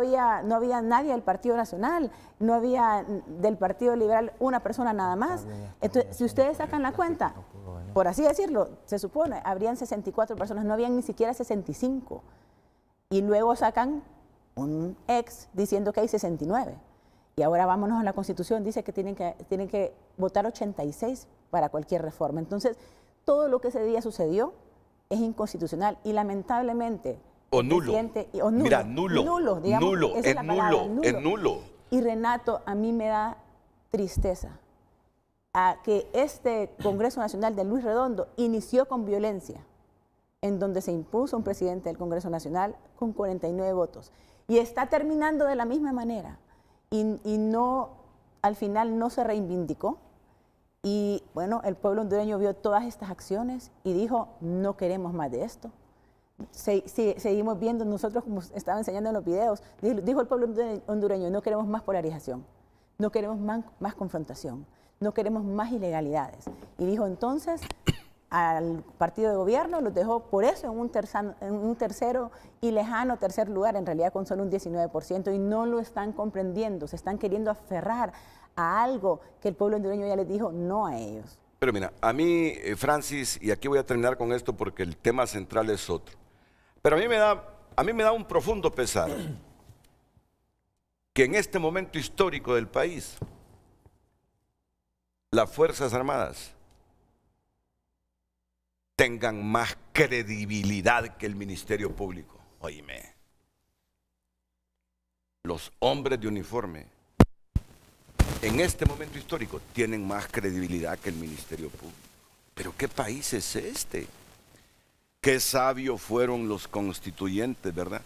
Speaker 8: había nadie del Partido Nacional, no había del Partido Liberal una persona nada más. Entonces, si ustedes sacan la cuenta, por así decirlo, se supone, habrían 64 personas, no habían ni siquiera 65. Y luego sacan un ex diciendo que hay 69. Y ahora vámonos a la Constitución, dice que tienen que votar 86 para cualquier reforma. Entonces, todo lo que ese día sucedió es inconstitucional y lamentablemente...
Speaker 2: O nulo. Mira, nulo.
Speaker 8: Nulo, digamos,
Speaker 2: nulo,
Speaker 8: esa
Speaker 2: es
Speaker 8: la palabra,
Speaker 2: nulo, es nulo.
Speaker 8: Y Renato, a mí me da tristeza a que este Congreso Nacional de Luis Redondo inició con violencia, en donde se impuso un presidente del Congreso Nacional con 49 votos. Y está terminando de la misma manera. Y no, al final no se reivindicó. Y bueno, el pueblo hondureño vio todas estas acciones y dijo, no queremos más de esto. Seguimos viendo nosotros, como estaba enseñando en los videos, dijo el pueblo hondureño, no queremos más polarización, no queremos más confrontación, no queremos más ilegalidades. Y dijo entonces al partido de gobierno, los dejó por eso en un tercero y lejano tercer lugar, en realidad con solo un 19%, y no lo están comprendiendo, se están queriendo aferrar a algo que el pueblo hondureño ya les dijo no a ellos.
Speaker 2: Pero mira, a mí, Francis, y aquí voy a terminar con esto porque el tema central es otro, pero a mí me da un profundo pesar que en este momento histórico del país, las Fuerzas Armadas tengan más credibilidad que el Ministerio Público. Oíme, los hombres de uniforme en este momento histórico tienen más credibilidad que el Ministerio Público. Pero ¿qué país es este? Qué sabios fueron los constituyentes, ¿verdad?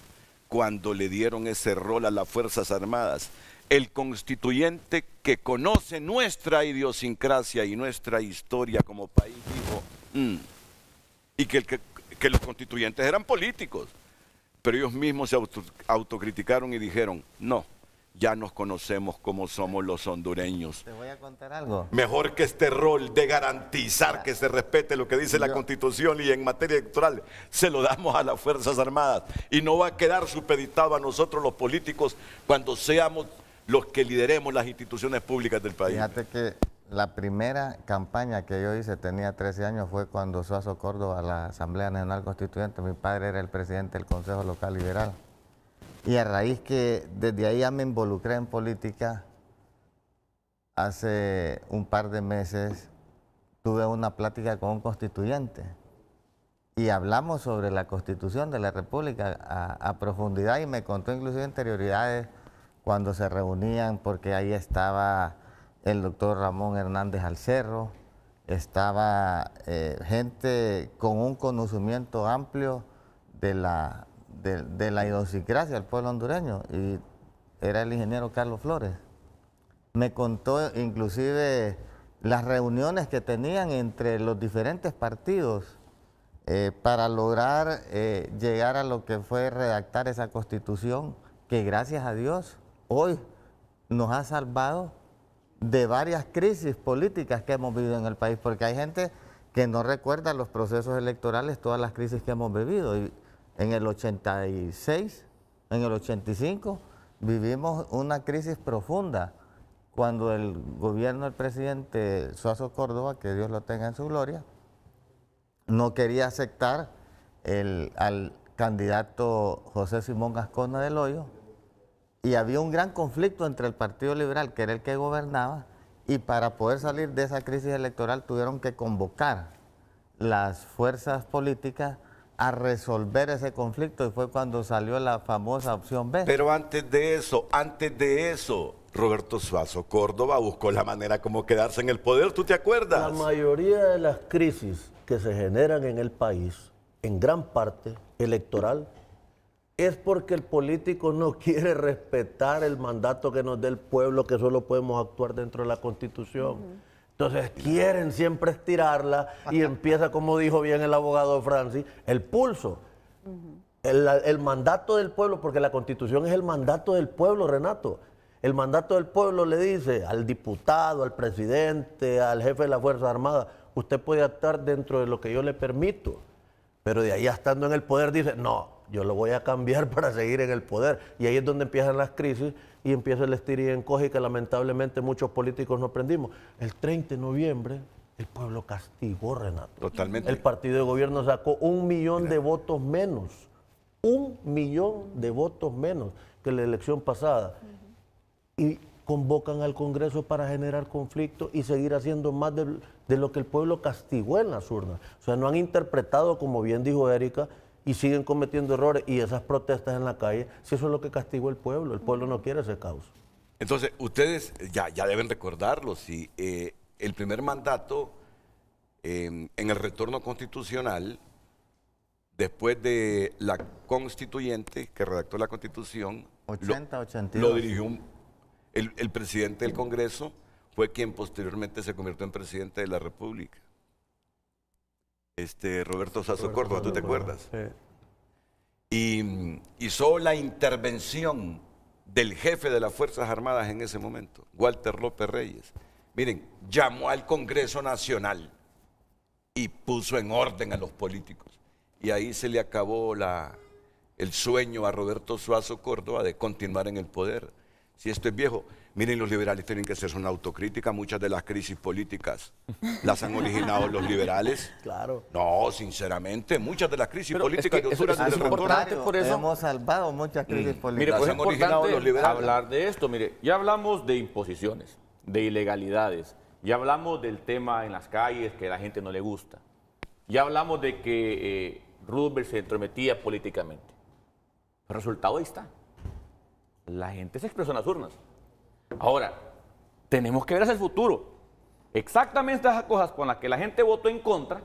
Speaker 2: Cuando le dieron ese rol a las Fuerzas Armadas. El constituyente que conoce nuestra idiosincrasia y nuestra historia como país dijo, y que los constituyentes eran políticos, pero ellos mismos se autocriticaron y dijeron, no, ya nos conocemos como somos los hondureños.
Speaker 5: Te voy a contar algo.
Speaker 2: Mejor que este rol de garantizar que se respete lo que dice la Constitución y en materia electoral, se lo damos a las Fuerzas Armadas y no va a quedar supeditado a nosotros los políticos cuando seamos los que lideremos las instituciones públicas del país.
Speaker 5: Fíjate que la primera campaña que yo hice, tenía 13 años, fue cuando Suazo Córdoba a la Asamblea Nacional Constituyente. Mi padre era el presidente del Consejo Local Liberal. Y a raíz que desde ahí ya me involucré en política, hace un par de meses tuve una plática con un constituyente y hablamos sobre la Constitución de la República a profundidad, y me contó inclusive interioridades cuando se reunían, porque ahí estaba el doctor Ramón Hernández Alcerro, estaba gente con un conocimiento amplio de la idiosincrasia del pueblo hondureño, y era el ingeniero Carlos Flores. Me contó inclusive las reuniones que tenían entre los diferentes partidos para lograr llegar a lo que fue redactar esa Constitución, que gracias a Dios hoy nos ha salvado de varias crisis políticas que hemos vivido en el país, porque hay gente que no recuerda los procesos electorales, todas las crisis que hemos vivido. Y en el 86, en el 85, vivimos una crisis profunda cuando el gobierno del presidente Suazo Córdoba, que Dios lo tenga en su gloria, no quería aceptar al candidato José Simón Gascona del Hoyo, y había un gran conflicto entre el Partido Liberal, que era el que gobernaba, y para poder salir de esa crisis electoral tuvieron que convocar las fuerzas políticas a resolver ese conflicto, y fue cuando salió la famosa opción B.
Speaker 2: Pero antes de eso, Roberto Suazo Córdoba buscó la manera como quedarse en el poder, ¿tú te acuerdas?
Speaker 6: La mayoría de las crisis que se generan en el país, en gran parte electoral, es porque el político no quiere respetar el mandato que nos dé el pueblo, que solo podemos actuar dentro de la Constitución. Entonces quieren siempre estirarla y empieza, como dijo bien el abogado Francis, el pulso. El mandato del pueblo, porque la Constitución es el mandato del pueblo, Renato. El mandato del pueblo le dice al diputado, al presidente, al jefe de la Fuerza Armada, usted puede actuar dentro de lo que yo le permito. Pero de ahí, estando en el poder, dice, no, yo lo voy a cambiar para seguir en el poder. Y ahí es donde empiezan las crisis y empieza el estir y encoge, que lamentablemente muchos políticos no aprendimos. El 30 de noviembre el pueblo castigó, Renato.
Speaker 2: Totalmente.
Speaker 6: El partido de gobierno sacó 1 millón de votos menos. 1 millón de votos menos que la elección pasada. Y convocan al Congreso para generar conflicto y seguir haciendo más de lo que el pueblo castigó en las urnas. O sea, no han interpretado, como bien dijo Erika, y siguen cometiendo errores, y esas protestas en la calle, si eso es lo que castigó el pueblo no quiere ese caos.
Speaker 2: Entonces, ustedes ya deben recordarlo, si el primer mandato en el retorno constitucional, después de la constituyente que redactó la Constitución,
Speaker 5: 82.
Speaker 2: Lo dirigió el presidente del Congreso, fue quien posteriormente se convirtió en presidente de la República. Roberto Suazo Córdoba, ¿tú te acuerdas?
Speaker 6: Sí.
Speaker 2: Y hizo la intervención del jefe de las Fuerzas Armadas en ese momento, Walter López Reyes. Miren, llamó al Congreso Nacional y puso en orden a los políticos. Y ahí se le acabó el sueño a Roberto Suazo Córdoba de continuar en el poder. Si esto es viejo, miren, los liberales tienen que hacerse una autocrítica. Muchas de las crisis políticas las han originado los liberales.
Speaker 6: Claro.
Speaker 2: No, sinceramente, muchas de las crisis políticas que
Speaker 5: es importante, por eso hemos salvado muchas crisis políticas.
Speaker 7: Mire, pues es importante hablar de esto. Mire, ya hablamos de imposiciones, de ilegalidades. Ya hablamos del tema en las calles que a la gente no le gusta. Ya hablamos de que Roosevelt se entrometía políticamente. El resultado ahí está. La gente se expresó en las urnas. Ahora, tenemos que ver hacia el futuro. Exactamente esas cosas con las que la gente votó en contra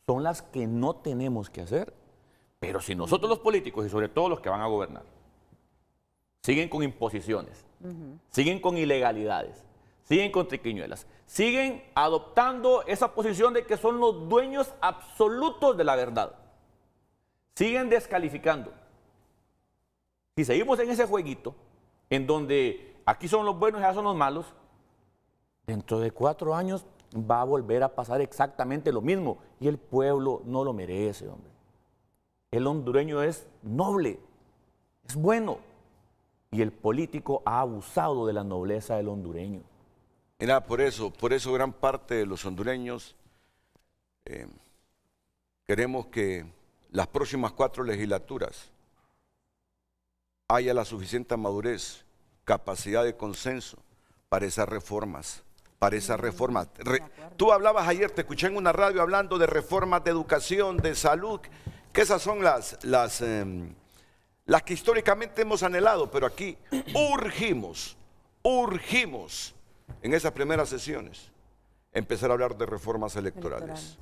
Speaker 7: son las que no tenemos que hacer. Pero si nosotros los políticos y sobre todo los que van a gobernar siguen con imposiciones, siguen con ilegalidades, siguen con triquiñuelas, siguen adoptando esa posición de que son los dueños absolutos de la verdad, siguen descalificando. Si seguimos en ese jueguito, en donde aquí son los buenos y allá son los malos, dentro de 4 años va a volver a pasar exactamente lo mismo. Y el pueblo no lo merece, hombre. El hondureño es noble, es bueno. Y el político ha abusado de la nobleza del hondureño.
Speaker 2: Mira, por eso gran parte de los hondureños queremos que las próximas 4 legislaturas haya la suficiente madurez, capacidad de consenso para esas reformas, Tú hablabas ayer, te escuché en una radio hablando de reformas de educación, de salud, que esas son las que históricamente hemos anhelado, pero aquí urgimos en esas primeras sesiones empezar a hablar de reformas electorales.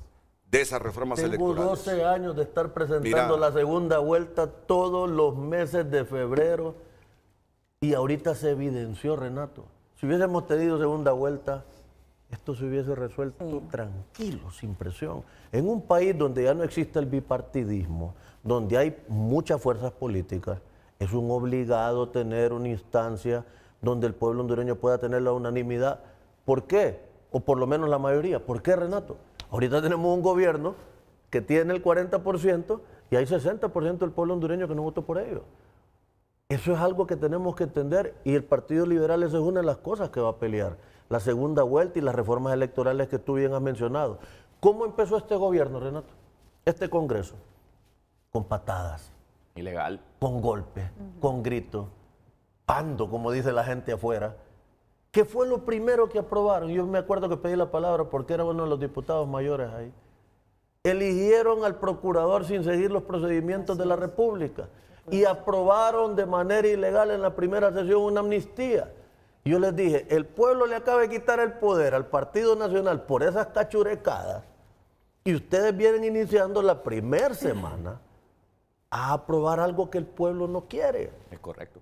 Speaker 2: De esas reformas electorales.
Speaker 6: Tengo 12 años de estar presentando la segunda vuelta todos los meses de febrero y ahorita se evidenció, Renato. Si hubiésemos tenido segunda vuelta, esto se hubiese resuelto tranquilo, sin presión. En un país donde ya no existe el bipartidismo, donde hay muchas fuerzas políticas, es un obligado tener una instancia donde el pueblo hondureño pueda tener la unanimidad. ¿Por qué? O por lo menos la mayoría. ¿Por qué, Renato? Ahorita tenemos un gobierno que tiene el 40% y hay 60% del pueblo hondureño que no votó por ellos. Eso es algo que tenemos que entender y el Partido Liberal esa es una de las cosas que va a pelear. La segunda vuelta y las reformas electorales que tú bien has mencionado. ¿Cómo empezó este gobierno, Renato? Este Congreso. Con patadas.
Speaker 7: Ilegal.
Speaker 6: Con golpes, con gritos, pando, como dice la gente afuera. ¿Qué fue lo primero que aprobaron? Yo me acuerdo que pedí la palabra porque era uno de los diputados mayores ahí. Eligieron al procurador sin seguir los procedimientos de la República y aprobaron de manera ilegal en la primera sesión una amnistía. Yo les dije, el pueblo le acaba de quitar el poder al Partido Nacional por esas cachurecadas y ustedes vienen iniciando la primera semana a aprobar algo que el pueblo no quiere.
Speaker 7: Es correcto.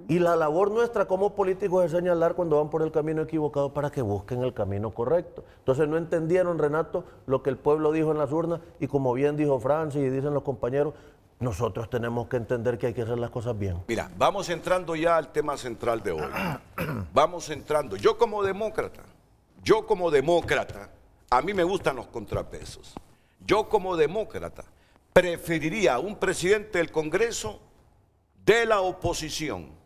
Speaker 6: Y la labor nuestra como políticos es señalar cuando van por el camino equivocado para que busquen el camino correcto. Entonces no entendieron, Renato, lo que el pueblo dijo en las urnas y como bien dijo Francis y dicen los compañeros, nosotros tenemos que entender que hay que hacer las cosas bien.
Speaker 2: Mira, vamos entrando ya al tema central de hoy. Vamos entrando. Yo como demócrata, a mí me gustan los contrapesos. Yo como demócrata preferiría a un presidente del Congreso de la oposición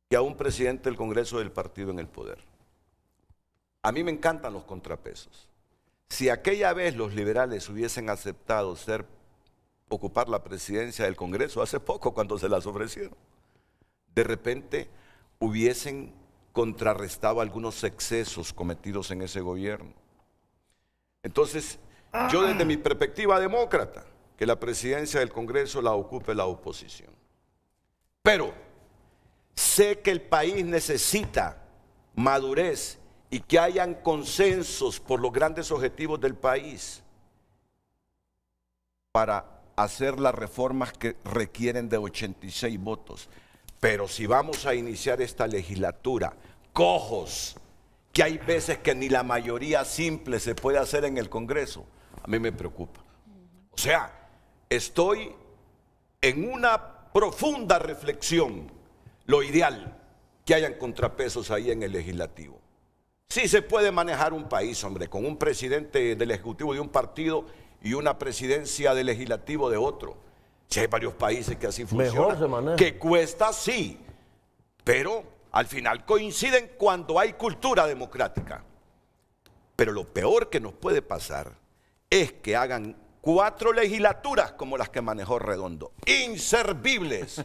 Speaker 2: que a un presidente del Congreso del partido en el poder. A mí me encantan los contrapesos. Si aquella vez los liberales hubiesen aceptado ocupar la presidencia del Congreso, hace poco cuando se las ofrecieron, de repente hubiesen contrarrestado algunos excesos cometidos en ese gobierno. Entonces, yo desde mi perspectiva demócrata, que la presidencia del Congreso la ocupe la oposición. Pero sé que el país necesita madurez y que hayan consensos por los grandes objetivos del país para hacer las reformas que requieren de 86 votos. Pero si vamos a iniciar esta legislatura cojos, que hay veces que ni la mayoría simple se puede hacer en el Congreso, a mí me preocupa. O sea, estoy en una profunda reflexión, lo ideal, que hayan contrapesos ahí en el legislativo. Sí se puede manejar un país, hombre, con un presidente del ejecutivo de un partido y una presidencia del legislativo de otro. Si hay varios países que así funcionan.
Speaker 6: Mejor se maneja.
Speaker 2: Que cuesta, sí, pero al final coinciden cuando hay cultura democrática. Pero lo peor que nos puede pasar es que hagan 4 legislaturas como las que manejó Redondo. Inservibles.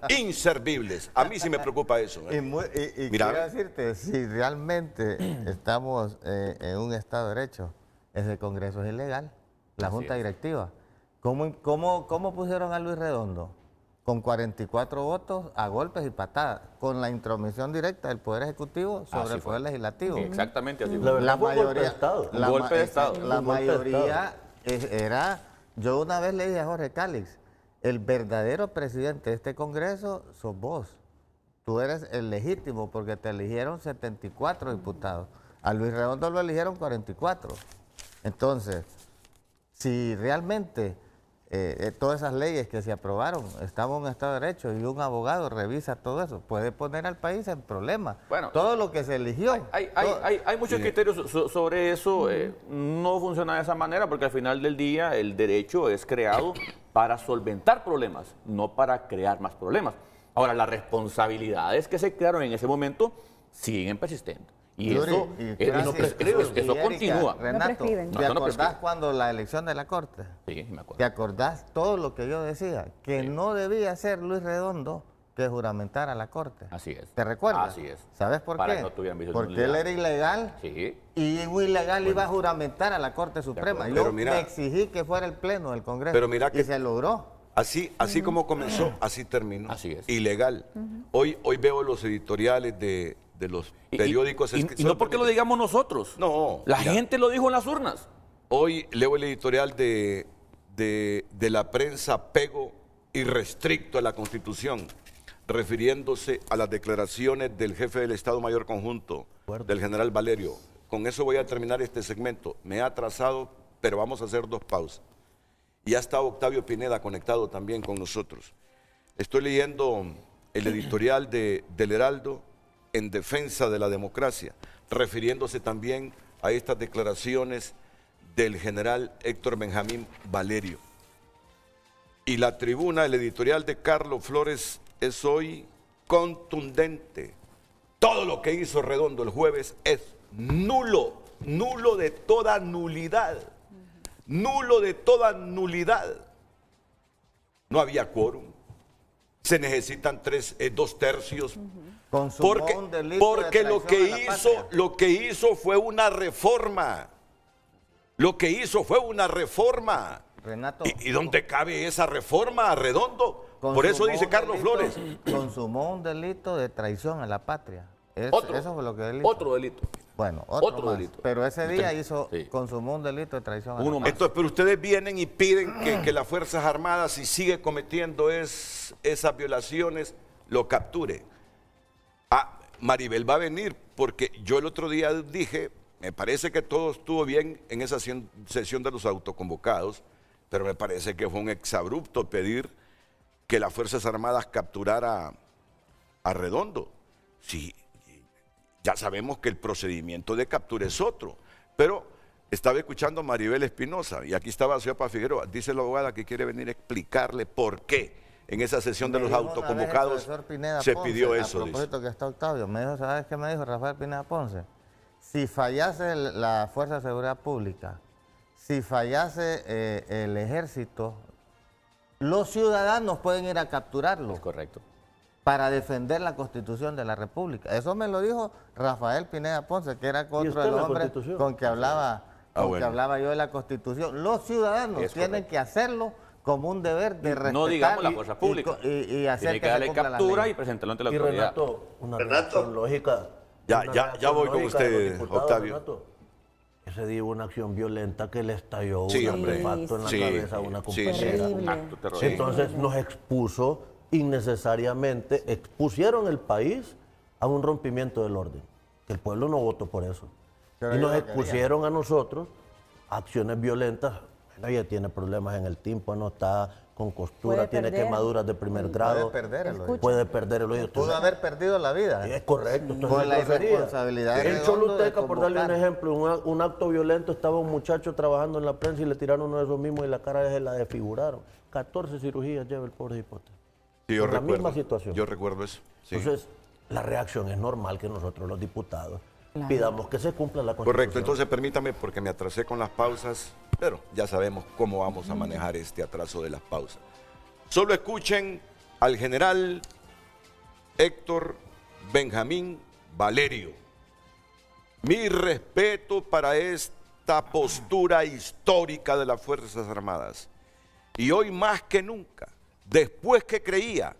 Speaker 2: Inservibles. A mí sí me preocupa eso.
Speaker 5: Y quiero decirte, si realmente estamos en un Estado de Derecho, ese Congreso es ilegal, la Junta Directiva. ¿Cómo pusieron a Luis Redondo? Con 44 votos a golpes y patadas, con la intromisión directa del Poder Ejecutivo sobre el Poder Legislativo.
Speaker 7: Exactamente así.
Speaker 5: La mayoría,
Speaker 7: golpe de Estado.
Speaker 5: La mayoría era, yo una vez le dije a Jorge Cálix, el verdadero presidente de este Congreso sos vos. Tú eres el legítimo porque te eligieron 74 diputados. A Luis Redondo lo eligieron 44. Entonces, si realmente todas esas leyes que se aprobaron, estamos en un Estado de Derecho y un abogado revisa todo eso, puede poner al país en problemas. Bueno, todo lo que se eligió.
Speaker 7: Hay muchos criterios sobre eso. No funciona de esa manera porque al final del día el derecho es creado para solventar problemas, no para crear más problemas. Ahora, las responsabilidades que se crearon en ese momento siguen persistentes. Y eso continúa.
Speaker 5: Renato, ¿te acordás cuando la elección de la Corte?
Speaker 7: Sí, me acuerdo.
Speaker 5: ¿Te acordás todo lo que yo decía? Que no debía ser Luis Redondo que juramentara la Corte.
Speaker 7: Así es.
Speaker 5: ¿Te recuerdas?
Speaker 7: Así es.
Speaker 5: ¿Sabes por qué? Porque él era ilegal y un ilegal iba a juramentar a la Corte Suprema. Yo me exigí que fuera el Pleno del Congreso y se logró.
Speaker 2: Así como comenzó, así terminó.
Speaker 7: Así es.
Speaker 2: Ilegal. Hoy veo los editoriales de los periódicos.
Speaker 7: Y no porque lo digamos nosotros.
Speaker 2: No.
Speaker 7: La gente lo dijo en las urnas.
Speaker 2: Hoy leo el editorial de la prensa apego irrestricto a la Constitución, refiriéndose a las declaraciones del jefe del Estado Mayor Conjunto, del general Valerio. Con eso voy a terminar este segmento. Me he atrasado, pero vamos a hacer 2 pausas. Y ya está Octavio Pineda conectado también con nosotros. Estoy leyendo el editorial del Heraldo en defensa de la democracia, refiriéndose también a estas declaraciones del general Héctor Benjamín Valerio. Y la tribuna, el editorial de Carlos Flores es hoy contundente. Todo lo que hizo Redondo el jueves es nulo, nulo de toda nulidad, nulo de toda nulidad. No había quórum, se necesitan 2 tercios. Porque lo que hizo fue una reforma. Lo que hizo fue una reforma.
Speaker 5: Renato,
Speaker 2: ¿Y dónde cabe esa reforma, Redondo? Por eso dice Carlos Flores.
Speaker 5: Consumó un delito de traición a la patria. Eso fue lo que él hizo.
Speaker 7: Otro delito.
Speaker 5: Bueno, otro
Speaker 7: delito.
Speaker 5: Pero ese día consumó un delito de traición a la patria.
Speaker 2: Entonces, pero ustedes vienen y piden que las Fuerzas Armadas, si sigue cometiendo esas violaciones, lo capture. Maribel va a venir, porque yo el otro día dije, me parece que todo estuvo bien en esa sesión de los autoconvocados, pero me parece que fue un exabrupto pedir que las Fuerzas Armadas capturara a Redondo. Sí, ya sabemos que el procedimiento de captura es otro, pero estaba escuchando a Maribel Espinosa y aquí estaba Siopa Figueroa, dice la abogada que quiere venir a explicarle por qué en esa sesión de los autoconvocados se pidió eso.
Speaker 5: A propósito que está Octavio, me dijo, ¿sabes qué me dijo Rafael Pineda Ponce? Si fallase la Fuerza de Seguridad Pública, si fallase el Ejército, los ciudadanos pueden ir a capturarlo.
Speaker 7: Es correcto.
Speaker 5: Para defender la Constitución de la República. Eso me lo dijo Rafael Pineda Ponce, que era otro de los hombres con que hablaba, que hablaba yo de la Constitución. Los ciudadanos tienen que hacerlo como un deber de respetar.
Speaker 7: No digamos la fuerza pública.
Speaker 5: Y hacer
Speaker 7: que darle captura y presentarlo ante la autoridad.
Speaker 6: Renato, una reacción lógica.
Speaker 2: Ya voy con usted, Octavio.
Speaker 6: Renato, ese día hubo una acción violenta que le estalló un artefacto en la cabeza a una compañera. Entonces nos expuso innecesariamente, expusieron el país a un rompimiento del orden. Que el pueblo no votó por eso. Y nos expusieron a nosotros acciones violentas Ella tiene problemas en el tímpano, está con costura, tiene quemaduras de primer grado. Puede perder el oído.
Speaker 5: Pudo haber perdido la vida.
Speaker 6: Es correcto.
Speaker 5: Por la irresponsabilidad.
Speaker 6: En Choluteca, por darle un ejemplo, un acto violento, estaba un muchacho trabajando en la prensa y le tiraron uno de esos mismos y la cara se la desfiguraron. 14 cirugías lleva el pobre hipote.
Speaker 2: Sí, yo recuerdo.
Speaker 6: La misma situación.
Speaker 2: Yo recuerdo eso. Sí.
Speaker 6: Entonces, la reacción es normal que nosotros los diputados pidamos que se cumpla la Constitución.
Speaker 2: Correcto, entonces permítame porque me atrasé con las pausas, pero ya sabemos cómo vamos a manejar este atraso de las pausas. Solo escuchen al general Héctor Benjamín Valerio. Mi respeto para esta postura histórica de las Fuerzas Armadas. Y hoy más que nunca, después que creía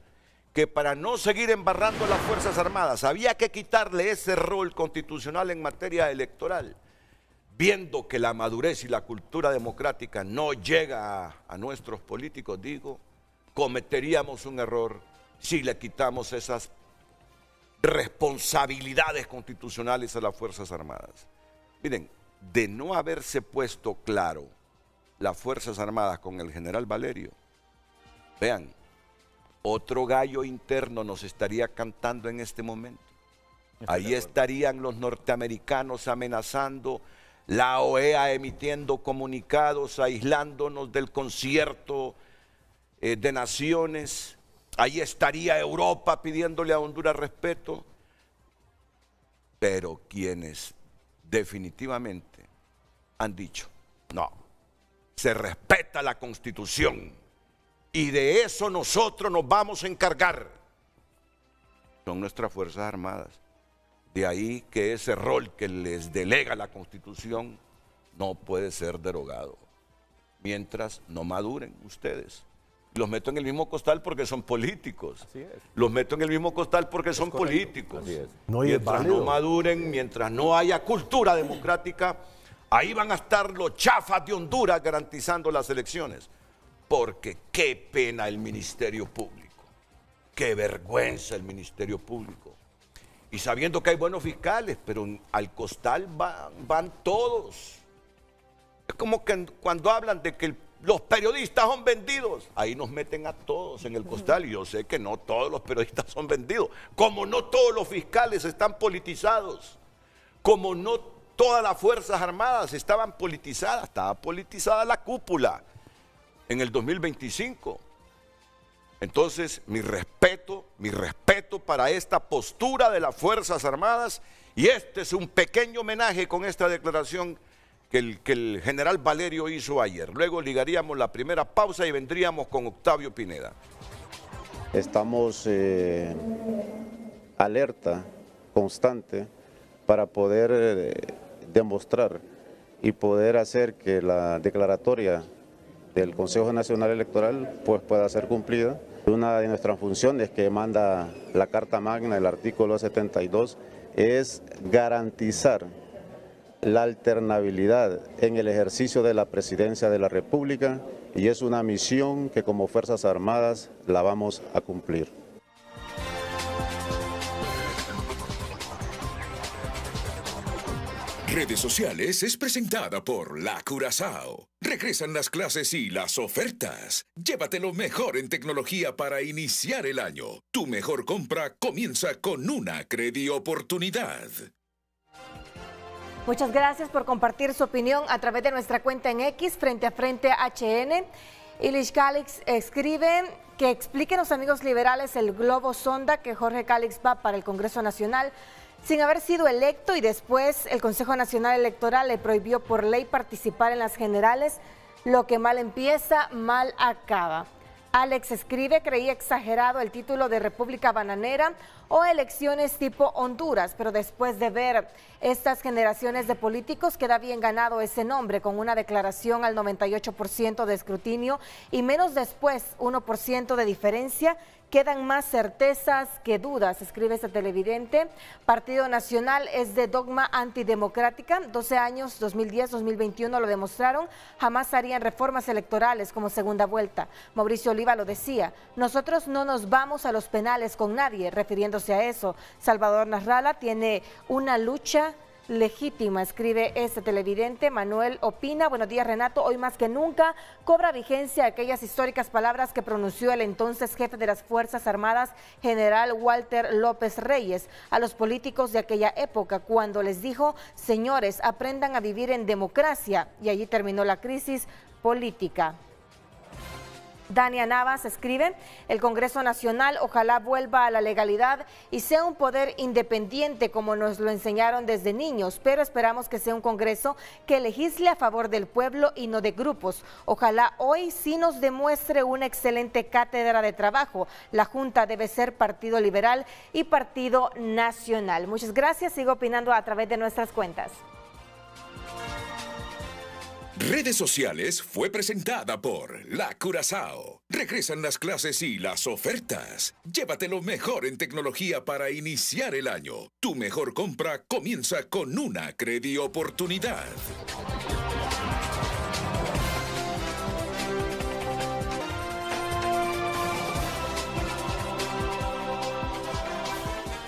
Speaker 2: que para no seguir embarrando a las Fuerzas Armadas había que quitarle ese rol constitucional en materia electoral, viendo que la madurez y la cultura democrática no llega a nuestros políticos, digo, cometeríamos un error si le quitamos esas responsabilidades constitucionales a las Fuerzas Armadas. Miren, de no haberse puesto claro las Fuerzas Armadas con el general Valerio, vean, otro gallo interno nos estaría cantando en este momento. Ahí estarían los norteamericanos amenazando, la OEA emitiendo comunicados, aislándonos del concierto de naciones. Ahí estaría Europa pidiéndole a Honduras respeto. Pero quienes definitivamente han dicho, no, se respeta la Constitución. Y de eso nosotros nos vamos a encargar. Son nuestras Fuerzas Armadas. De ahí que ese rol que les delega la Constitución no puede ser derogado. Mientras no maduren ustedes. Los meto en el mismo costal porque son políticos. Así es. Los meto en el mismo costal porque son políticos. Así es. Mientras no maduren, mientras no haya cultura democrática, ahí van a estar los chafas de Honduras garantizando las elecciones. Porque qué pena el Ministerio Público, qué vergüenza el Ministerio Público. Y sabiendo que hay buenos fiscales, pero al costal van todos. Es como que cuando hablan de que los periodistas son vendidos, ahí nos meten a todos en el costal. Y yo sé que no todos los periodistas son vendidos, como no todos los fiscales están politizados, como no todas las Fuerzas Armadas estaban politizadas, estaba politizada la cúpula en el 2025. Entonces, mi respeto para esta postura de las Fuerzas Armadas, y este es un pequeño homenaje con esta declaración que el general Valerio hizo ayer. Luego ligaríamos la primera pausa y vendríamos con Octavio Pineda.
Speaker 4: Estamos alerta constante para poder demostrar y poder hacer que la declaratoria del Consejo Nacional Electoral pues pueda ser cumplida. Una de nuestras funciones que manda la Carta Magna, el artículo 72, es garantizar la alternabilidad en el ejercicio de la presidencia de la República, y es una misión que como Fuerzas Armadas la vamos a cumplir.
Speaker 1: Redes Sociales es presentada por La Curazao. Regresan las clases y las ofertas. Llévate lo mejor en tecnología para iniciar el año. Tu mejor compra comienza con una Credioportunidad.
Speaker 9: Muchas gracias por compartir su opinión a través de nuestra cuenta en X, Frente a Frente HN. Ilish Calix escribe que expliquen los amigos liberales el globo sonda que Jorge Calix va para el Congreso Nacional sin haber sido electo, y después el Consejo Nacional Electoral le prohibió por ley participar en las generales. Lo que mal empieza, mal acaba. Alex escribe, creía exagerado el título de República Bananera o elecciones tipo Honduras, pero después de ver estas generaciones de políticos queda bien ganado ese nombre, con una declaración al 98% de escrutinio y menos después 1% de diferencia. Quedan más certezas que dudas, escribe este televidente. Partido Nacional es de dogma antidemocrática. 12 años, 2010-2021 lo demostraron. Jamás harían reformas electorales como segunda vuelta. Mauricio Oliva lo decía. Nosotros no nos vamos a los penales con nadie, refiriéndose a eso. Salvador Nasralla tiene una lucha legítima, escribe este televidente. Manuel opina: buenos días, Renato, hoy más que nunca cobra vigencia aquellas históricas palabras que pronunció el entonces jefe de las Fuerzas Armadas, general Walter López Reyes, a los políticos de aquella época, cuando les dijo: señores, aprendan a vivir en democracia, y allí terminó la crisis política. Dania Navas escribe: el Congreso Nacional ojalá vuelva a la legalidad y sea un poder independiente como nos lo enseñaron desde niños, pero esperamos que sea un Congreso que legisle a favor del pueblo y no de grupos. Ojalá hoy sí nos demuestre una excelente cátedra de trabajo. La Junta debe ser Partido Liberal y Partido Nacional. Muchas gracias, sigo opinando a través de nuestras cuentas.
Speaker 1: Redes Sociales fue presentada por La Curazao. Regresan las clases y las ofertas. Llévate lo mejor en tecnología para iniciar el año. Tu mejor compra comienza con una Credioportunidad.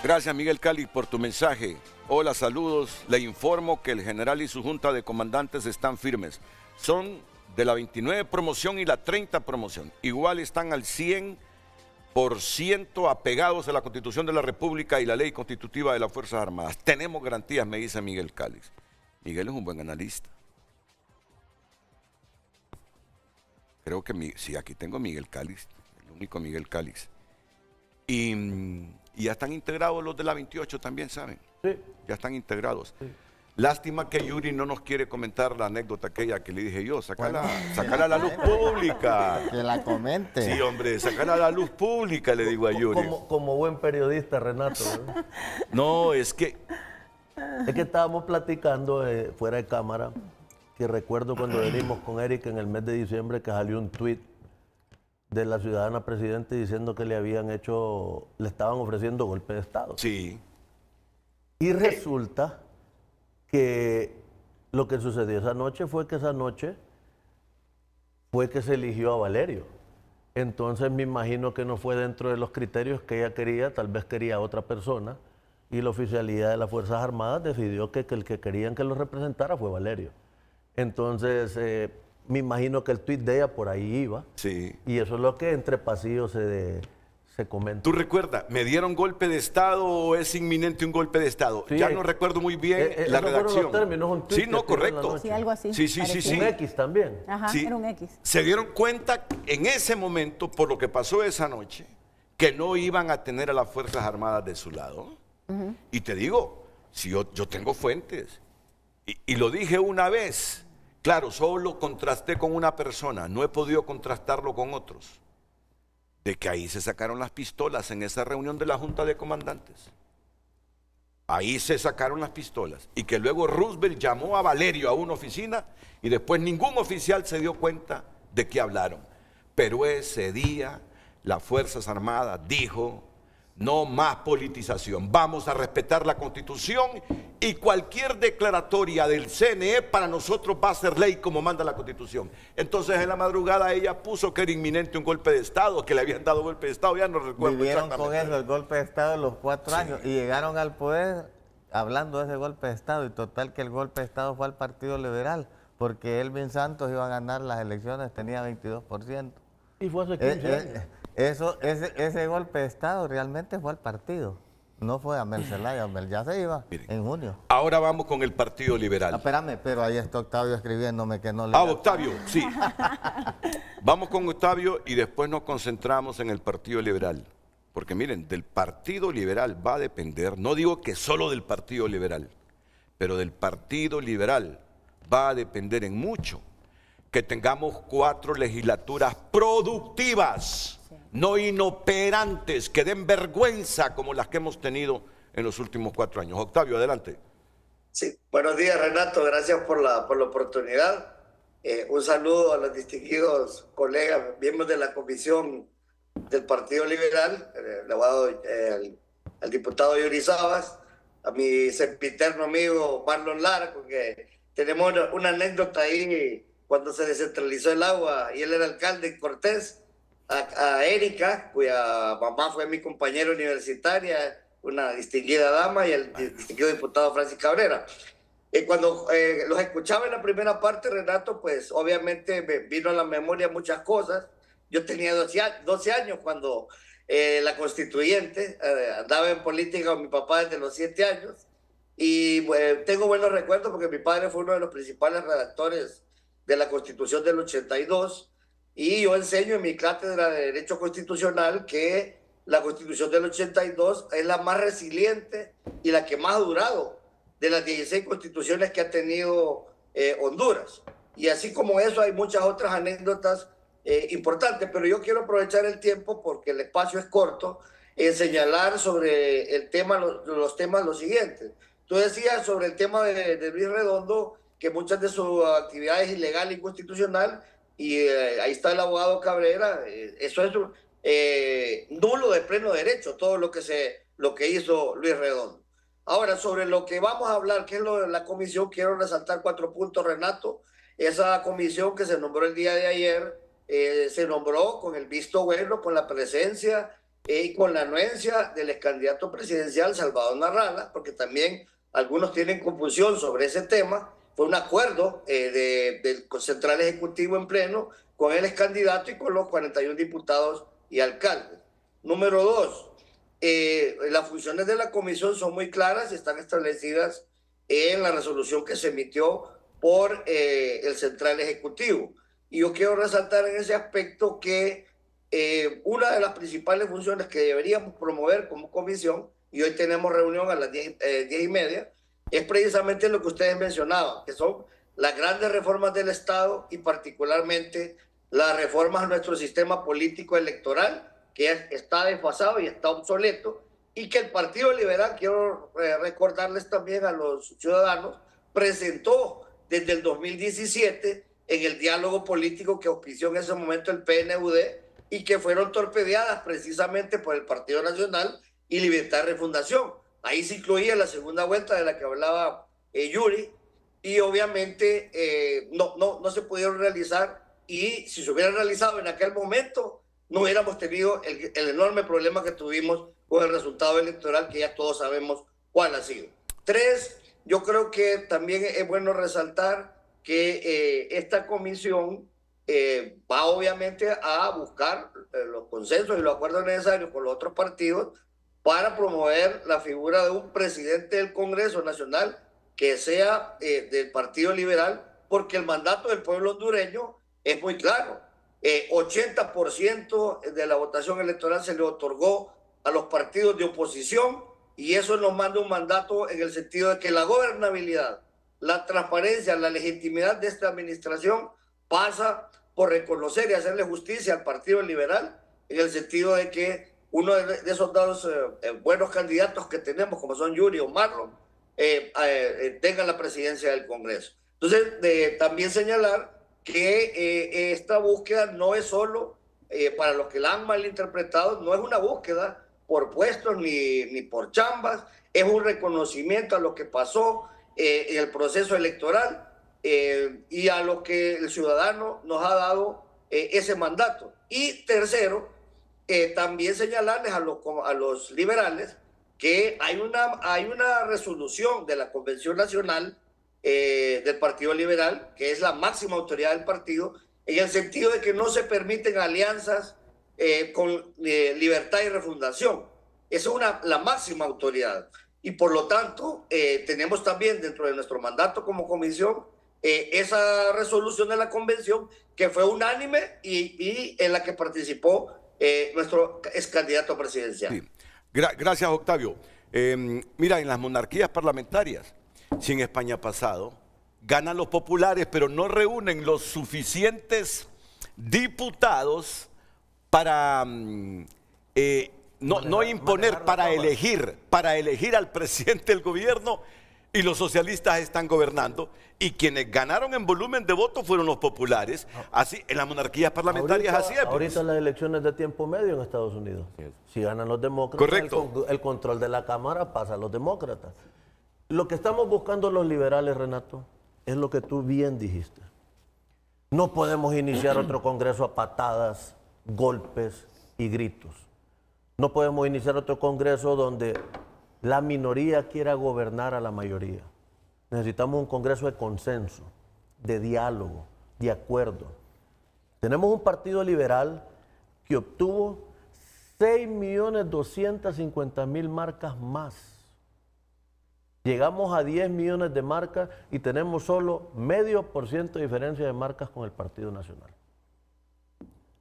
Speaker 2: Gracias, Miguel Cali, por tu mensaje. Hola, saludos. Le informo que el general y su junta de comandantes están firmes. Son de la 29 promoción y la 30 promoción. Igual están al 100% apegados a la Constitución de la República y la ley constitutiva de las Fuerzas Armadas. Tenemos garantías, me dice Miguel Calix. Miguel es un buen analista. Creo que sí, aquí tengo a Miguel Calix, el único Miguel Calix. Y ya están integrados los de la 28 también, ¿saben? Sí. Ya están integrados. Sí. Lástima que Yuri no nos quiere comentar la anécdota aquella que le dije yo. Sacala a la luz pública.
Speaker 5: Que la comente.
Speaker 2: Sí, hombre, sacala a la luz pública, le digo a Yuri.
Speaker 6: Como buen periodista, Renato.
Speaker 2: No, es que
Speaker 6: estábamos platicando fuera de cámara, que recuerdo cuando venimos con Eric en el mes de diciembre que salió un tuit de la ciudadana presidente diciendo que le estaban ofreciendo golpe de Estado.
Speaker 2: Sí.
Speaker 6: Y resulta que lo que sucedió esa noche fue que se eligió a Valerio. Entonces me imagino que no fue dentro de los criterios que ella quería, tal vez quería a otra persona, y la oficialidad de las Fuerzas Armadas decidió que el que querían que lo representara fue Valerio. Entonces me imagino que el tuit de ella por ahí iba.
Speaker 2: Sí.
Speaker 6: Y eso es lo que entre pasillos se comenta.
Speaker 2: ¿Tú recuerdas? ¿Me dieron golpe de Estado o es inminente un golpe de Estado? Sí, ya no recuerdo muy bien la redacción.
Speaker 6: Los términos, un
Speaker 2: sí, no, correcto.
Speaker 8: Sí, algo así.
Speaker 2: Sí.
Speaker 6: Un X también.
Speaker 8: Ajá,
Speaker 2: sí.
Speaker 8: Era un X.
Speaker 2: Se dieron cuenta en ese momento, por lo que pasó esa noche, que no iban a tener a las Fuerzas Armadas de su lado. Y te digo, si yo tengo fuentes, y lo dije una vez, claro, solo contrasté con una persona, no he podido contrastarlo con otros, de que ahí se sacaron las pistolas en esa reunión de la Junta de Comandantes. Ahí se sacaron las pistolas. Y que luego Roosevelt llamó a Valerio a una oficina y después ningún oficial se dio cuenta de qué hablaron. Pero ese día las Fuerzas Armadas dijo: no más politización, vamos a respetar la Constitución y cualquier declaratoria del CNE para nosotros va a ser ley como manda la Constitución. Entonces en la madrugada ella puso que era inminente un golpe de Estado, que le habían dado golpe de Estado, ya no recuerdo.
Speaker 5: Vivieron con eso, el golpe de Estado, los 4 años, y llegaron al poder hablando de ese golpe de Estado, y total que el golpe de Estado fue al Partido Liberal, porque Elvin Santos iba a ganar las elecciones, tenía 22%.
Speaker 6: Y fue hace 15 años.
Speaker 5: Ese golpe de Estado realmente fue al partido, no fue a Mel Zelaya. Mel ya se iba. Miren, en junio.
Speaker 2: Ahora vamos con el Partido Liberal.
Speaker 5: Espérame, pero ahí está Octavio escribiéndome que no le...
Speaker 2: Octavio, sí. Vamos con Octavio y después nos concentramos en el Partido Liberal. Porque miren, del Partido Liberal va a depender, no digo que solo del Partido Liberal, pero del Partido Liberal va a depender en mucho que tengamos 4 legislaturas productivas, no inoperantes, que den vergüenza como las que hemos tenido en los últimos 4 años. Octavio, adelante.
Speaker 10: Sí, buenos días, Renato, gracias por la oportunidad. Un saludo a los distinguidos colegas, miembros de la comisión del Partido Liberal, al diputado Yuri Sabas, a mi sempiterno amigo Marlon Lara, porque tenemos una anécdota ahí cuando se descentralizó el agua y él era alcalde en Cortés. A Erika, cuya mamá fue mi compañera universitaria, una distinguida dama, y el distinguido diputado Francis Cabrera. Cuando los escuchaba en la primera parte, Renato, pues obviamente me vino a la memoria muchas cosas. Yo tenía 12 años cuando la constituyente, andaba en política con mi papá desde los 7 años, y tengo buenos recuerdos porque mi padre fue uno de los principales redactores de la Constitución del 82, y yo enseño en mi cátedra de Derecho Constitucional que la Constitución del 82 es la más resiliente y la que más ha durado de las 16 constituciones que ha tenido Honduras. Y así como eso hay muchas otras anécdotas importantes, pero yo quiero aprovechar el tiempo, porque el espacio es corto, en señalar sobre el tema, los temas los siguientes. Tú decías sobre el tema de Luis Redondo, que muchas de sus actividades es ilegal e inconstitucional, y ahí está el abogado Cabrera. Eso es nulo de pleno derecho, todo lo que hizo Luis Redondo. Ahora, sobre lo que vamos a hablar, que es lo de la comisión, quiero resaltar 4 puntos, Renato. Esa comisión que se nombró el día de ayer, se nombró con el visto bueno, con la presencia y con la anuencia del ex candidato presidencial Salvador Narrala, porque también algunos tienen confusión sobre ese tema. Fue un acuerdo del Central Ejecutivo en pleno con el ex candidato y con los 41 diputados y alcaldes. Número 2, las funciones de la comisión son muy claras y están establecidas en la resolución que se emitió por el Central Ejecutivo. Y yo quiero resaltar en ese aspecto que una de las principales funciones que deberíamos promover como comisión, y hoy tenemos reunión a las 10:30, es precisamente lo que ustedes mencionaban, que son las grandes reformas del Estado y particularmente las reformas a nuestro sistema político electoral, que está desfasado y está obsoleto, y que el Partido Liberal, quiero recordarles también a los ciudadanos, presentó desde el 2017 en el diálogo político que auspició en ese momento el PNUD, y que fueron torpedeadas precisamente por el Partido Nacional y Libertad y Refundación. Ahí se incluía la segunda vuelta de la que hablaba Yuri, y obviamente no se pudieron realizar, y si se hubieran realizado en aquel momento, no hubiéramos tenido el enorme problema que tuvimos con el resultado electoral, que ya todos sabemos cuál ha sido. 3, yo creo que también es bueno resaltar que esta comisión va obviamente a buscar los consensos y los acuerdos necesarios con los otros partidos para promover la figura de un presidente del Congreso Nacional que sea del Partido Liberal, porque el mandato del pueblo hondureño es muy claro. 80% de la votación electoral se le otorgó a los partidos de oposición, y eso nos manda un mandato en el sentido de que la gobernabilidad, la transparencia, la legitimidad de esta administración pasa por reconocer y hacerle justicia al Partido Liberal, en el sentido de que uno de esos dos buenos candidatos que tenemos, como son Yuri o Marlon, tengan la presidencia del Congreso. Entonces, también señalar que esta búsqueda no es solo, para los que la han malinterpretado, no es una búsqueda por puestos ni por chambas, es un reconocimiento a lo que pasó en el proceso electoral y a lo que el ciudadano nos ha dado ese mandato. Y tercero, también señalarles a los liberales que hay una resolución de la Convención Nacional del Partido Liberal, que es la máxima autoridad del partido, en el sentido de que no se permiten alianzas con Libertad y Refundación. Esa es la máxima autoridad. Y por lo tanto, tenemos también dentro de nuestro mandato como comisión esa resolución de la convención que fue unánime y en la que participó nuestro ex candidato presidencial.
Speaker 2: Sí. Gracias, Octavio. Mira, en las monarquías parlamentarias, si en España ha pasado, ganan los populares, pero no reúnen los suficientes diputados para no imponer, para elegir al presidente del gobierno, y los socialistas están gobernando, y quienes ganaron en volumen de votos fueron los populares. Así, en las monarquías parlamentarias así es.
Speaker 6: Ahorita las elecciones de tiempo medio en Estados Unidos, si ganan los demócratas,
Speaker 2: correcto,
Speaker 6: el control de la Cámara pasa a los demócratas. Lo que estamos buscando los liberales, Renato, es lo que tú bien dijiste. No podemos iniciar otro congreso a patadas, golpes y gritos. No podemos iniciar otro congreso donde la minoría quiera gobernar a la mayoría. Necesitamos un Congreso de consenso, de diálogo, de acuerdo. Tenemos un partido liberal que obtuvo 6.250.000 marcas más. Llegamos a 10 millones de marcas y tenemos solo 0,5% de diferencia de marcas con el Partido Nacional.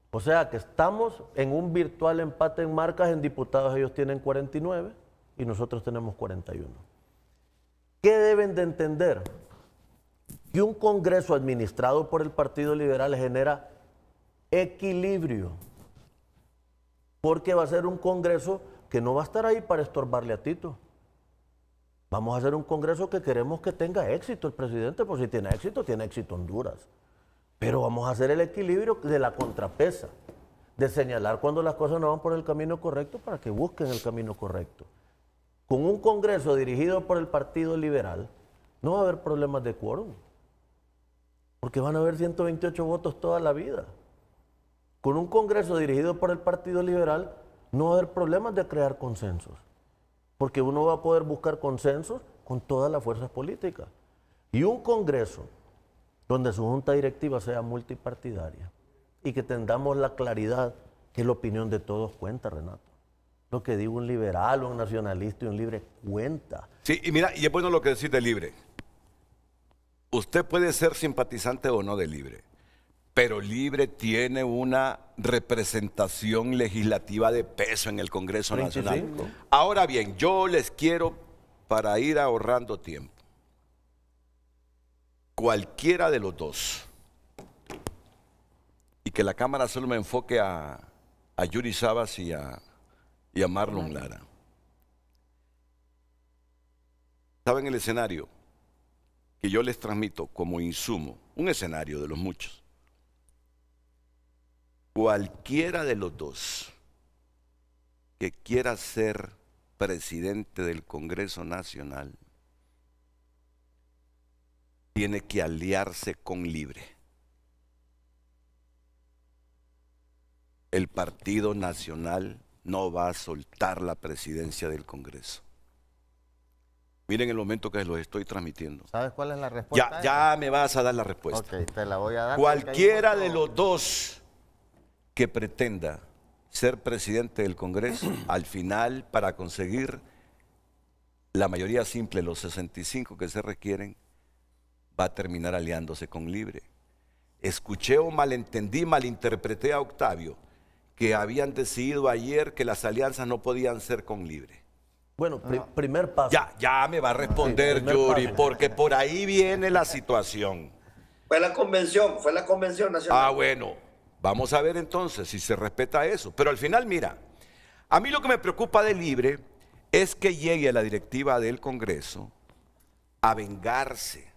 Speaker 6: O sea que estamos en un virtual empate en marcas. En diputados ellos tienen 49 y nosotros tenemos 41. ¿Qué deben de entender? Que un Congreso administrado por el Partido Liberal genera equilibrio, porque va a ser un Congreso que no va a estar ahí para estorbarle a Tito. Vamos a hacer un Congreso que queremos que tenga éxito el presidente, pues si tiene éxito Honduras. Pero vamos a hacer el equilibrio de la contrapesa, de señalar cuando las cosas no van por el camino correcto para que busquen el camino correcto. Con un Congreso dirigido por el Partido Liberal, no va a haber problemas de quórum, porque van a haber 128 votos toda la vida. Con un Congreso dirigido por el Partido Liberal, no va a haber problemas de crear consensos, porque uno va a poder buscar consensos con todas las fuerzas políticas. Y un Congreso donde su junta directiva sea multipartidaria y que tengamos la claridad que la opinión de todos cuenta, Renato. Lo que diga un liberal, un nacionalista y un libre cuenta.
Speaker 2: Sí, y mira, y es bueno lo que decís de Libre. Usted puede ser simpatizante o no de Libre, pero Libre tiene una representación legislativa de peso en el Congreso Nacional. Ahora bien, yo les quiero, para ir ahorrando tiempo, cualquiera de los dos, y que la cámara solo me enfoque a Yuri Sabas y a Marlon Lara. ¿Saben el escenario que yo les transmito como insumo? Un escenario de los muchos. Cualquiera de los dos que quiera ser presidente del Congreso Nacional tiene que aliarse con Libre. El Partido Nacional no va a soltar la presidencia del Congreso. Miren el momento que los estoy transmitiendo.
Speaker 5: ¿Sabes cuál es la respuesta?
Speaker 2: Ya me vas a dar la respuesta.
Speaker 5: Ok, te la voy a dar.
Speaker 2: Cualquiera de los dos que pretenda ser presidente del Congreso, al final, para conseguir la mayoría simple, los 65 que se requieren, va a terminar aliándose con Libre. Escuché o malentendí, malinterpreté a Octavio, que habían decidido ayer que las alianzas no podían ser con Libre.
Speaker 6: Bueno, primer paso.
Speaker 2: Ya me va a responder Yuri, porque por ahí viene la situación.
Speaker 10: Fue la convención nacional.
Speaker 2: Ah, bueno, vamos a ver entonces si se respeta eso. Pero al final, mira, a mí lo que me preocupa de Libre es que llegue a la directiva del Congreso a vengarse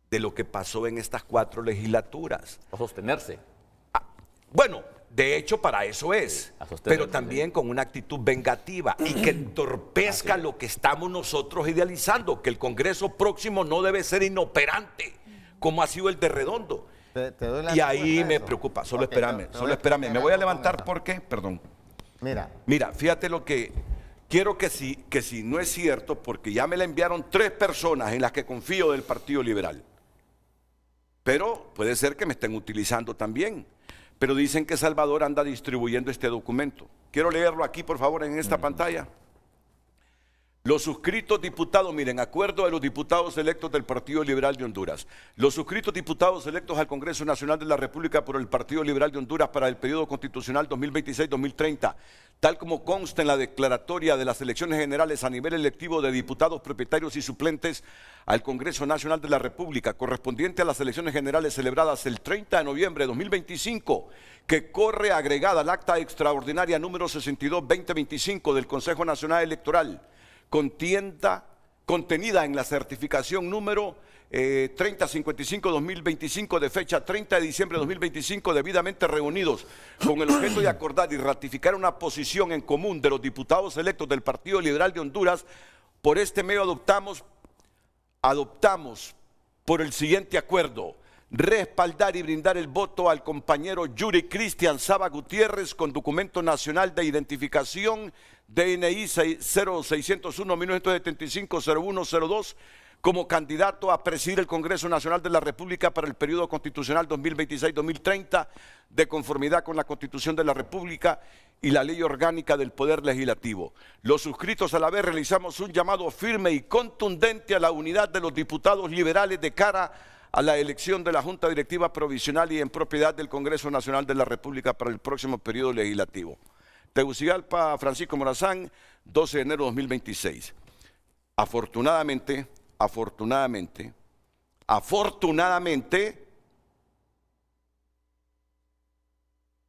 Speaker 2: de lo que pasó en estas 4 legislaturas.
Speaker 7: A sostenerse.
Speaker 2: Bueno, de hecho para eso es, pero también con una actitud vengativa y que entorpezca lo que estamos nosotros idealizando, que el Congreso próximo no debe ser inoperante, como ha sido el de Redondo. Y ahí me preocupa, solo espérame, me voy a levantar porque, perdón. Mira, fíjate lo que quiero que si no es cierto, porque ya me la enviaron 3 personas en las que confío del Partido Liberal. Pero puede ser que me estén utilizando también. Pero dicen que Salvador anda distribuyendo este documento. Quiero leerlo aquí, por favor, en esta pantalla. Los suscritos diputados, miren, acuerdo de los diputados electos del Partido Liberal de Honduras. Los suscritos diputados electos al Congreso Nacional de la República por el Partido Liberal de Honduras para el periodo constitucional 2026-2030, tal como consta en la declaratoria de las elecciones generales a nivel electivo de diputados propietarios y suplentes al Congreso Nacional de la República, correspondiente a las elecciones generales celebradas el 30 de noviembre de 2025, que corre agregada al acta extraordinaria número 62-2025 del Consejo Nacional Electoral, contenida en la certificación número 3055-2025 de fecha 30 de diciembre de 2025, debidamente reunidos con el objeto de acordar y ratificar una posición en común de los diputados electos del Partido Liberal de Honduras. Por este medio adoptamos por el siguiente acuerdo: respaldar y brindar el voto al compañero Yuri Cristian Saba Gutiérrez con documento nacional de identificación DNI 0601-1975-0102 como candidato a presidir el Congreso Nacional de la República para el periodo constitucional 2026-2030 de conformidad con la Constitución de la República y la Ley Orgánica del Poder Legislativo. Los suscritos a la vez realizamos un llamado firme y contundente a la unidad de los diputados liberales de cara a la elección de la Junta Directiva Provisional y en propiedad del Congreso Nacional de la República para el próximo periodo legislativo. Tegucigalpa, Francisco Morazán, 12 de enero de 2026. Afortunadamente,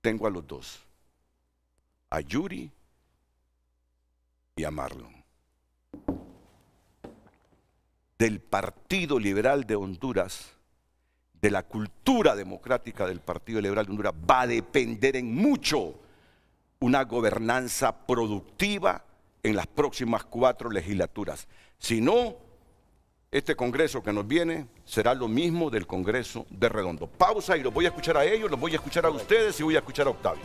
Speaker 2: tengo a los dos, a Yuri y a Marlon, del Partido Liberal de Honduras, de la cultura democrática del Partido Liberal de Honduras, va a depender en mucho una gobernanza productiva en las próximas 4 legislaturas. Si no, este Congreso que nos viene será lo mismo del Congreso de Redondo. Pausa y los voy a escuchar a ellos, los voy a escuchar a ustedes y voy a escuchar a Octavio.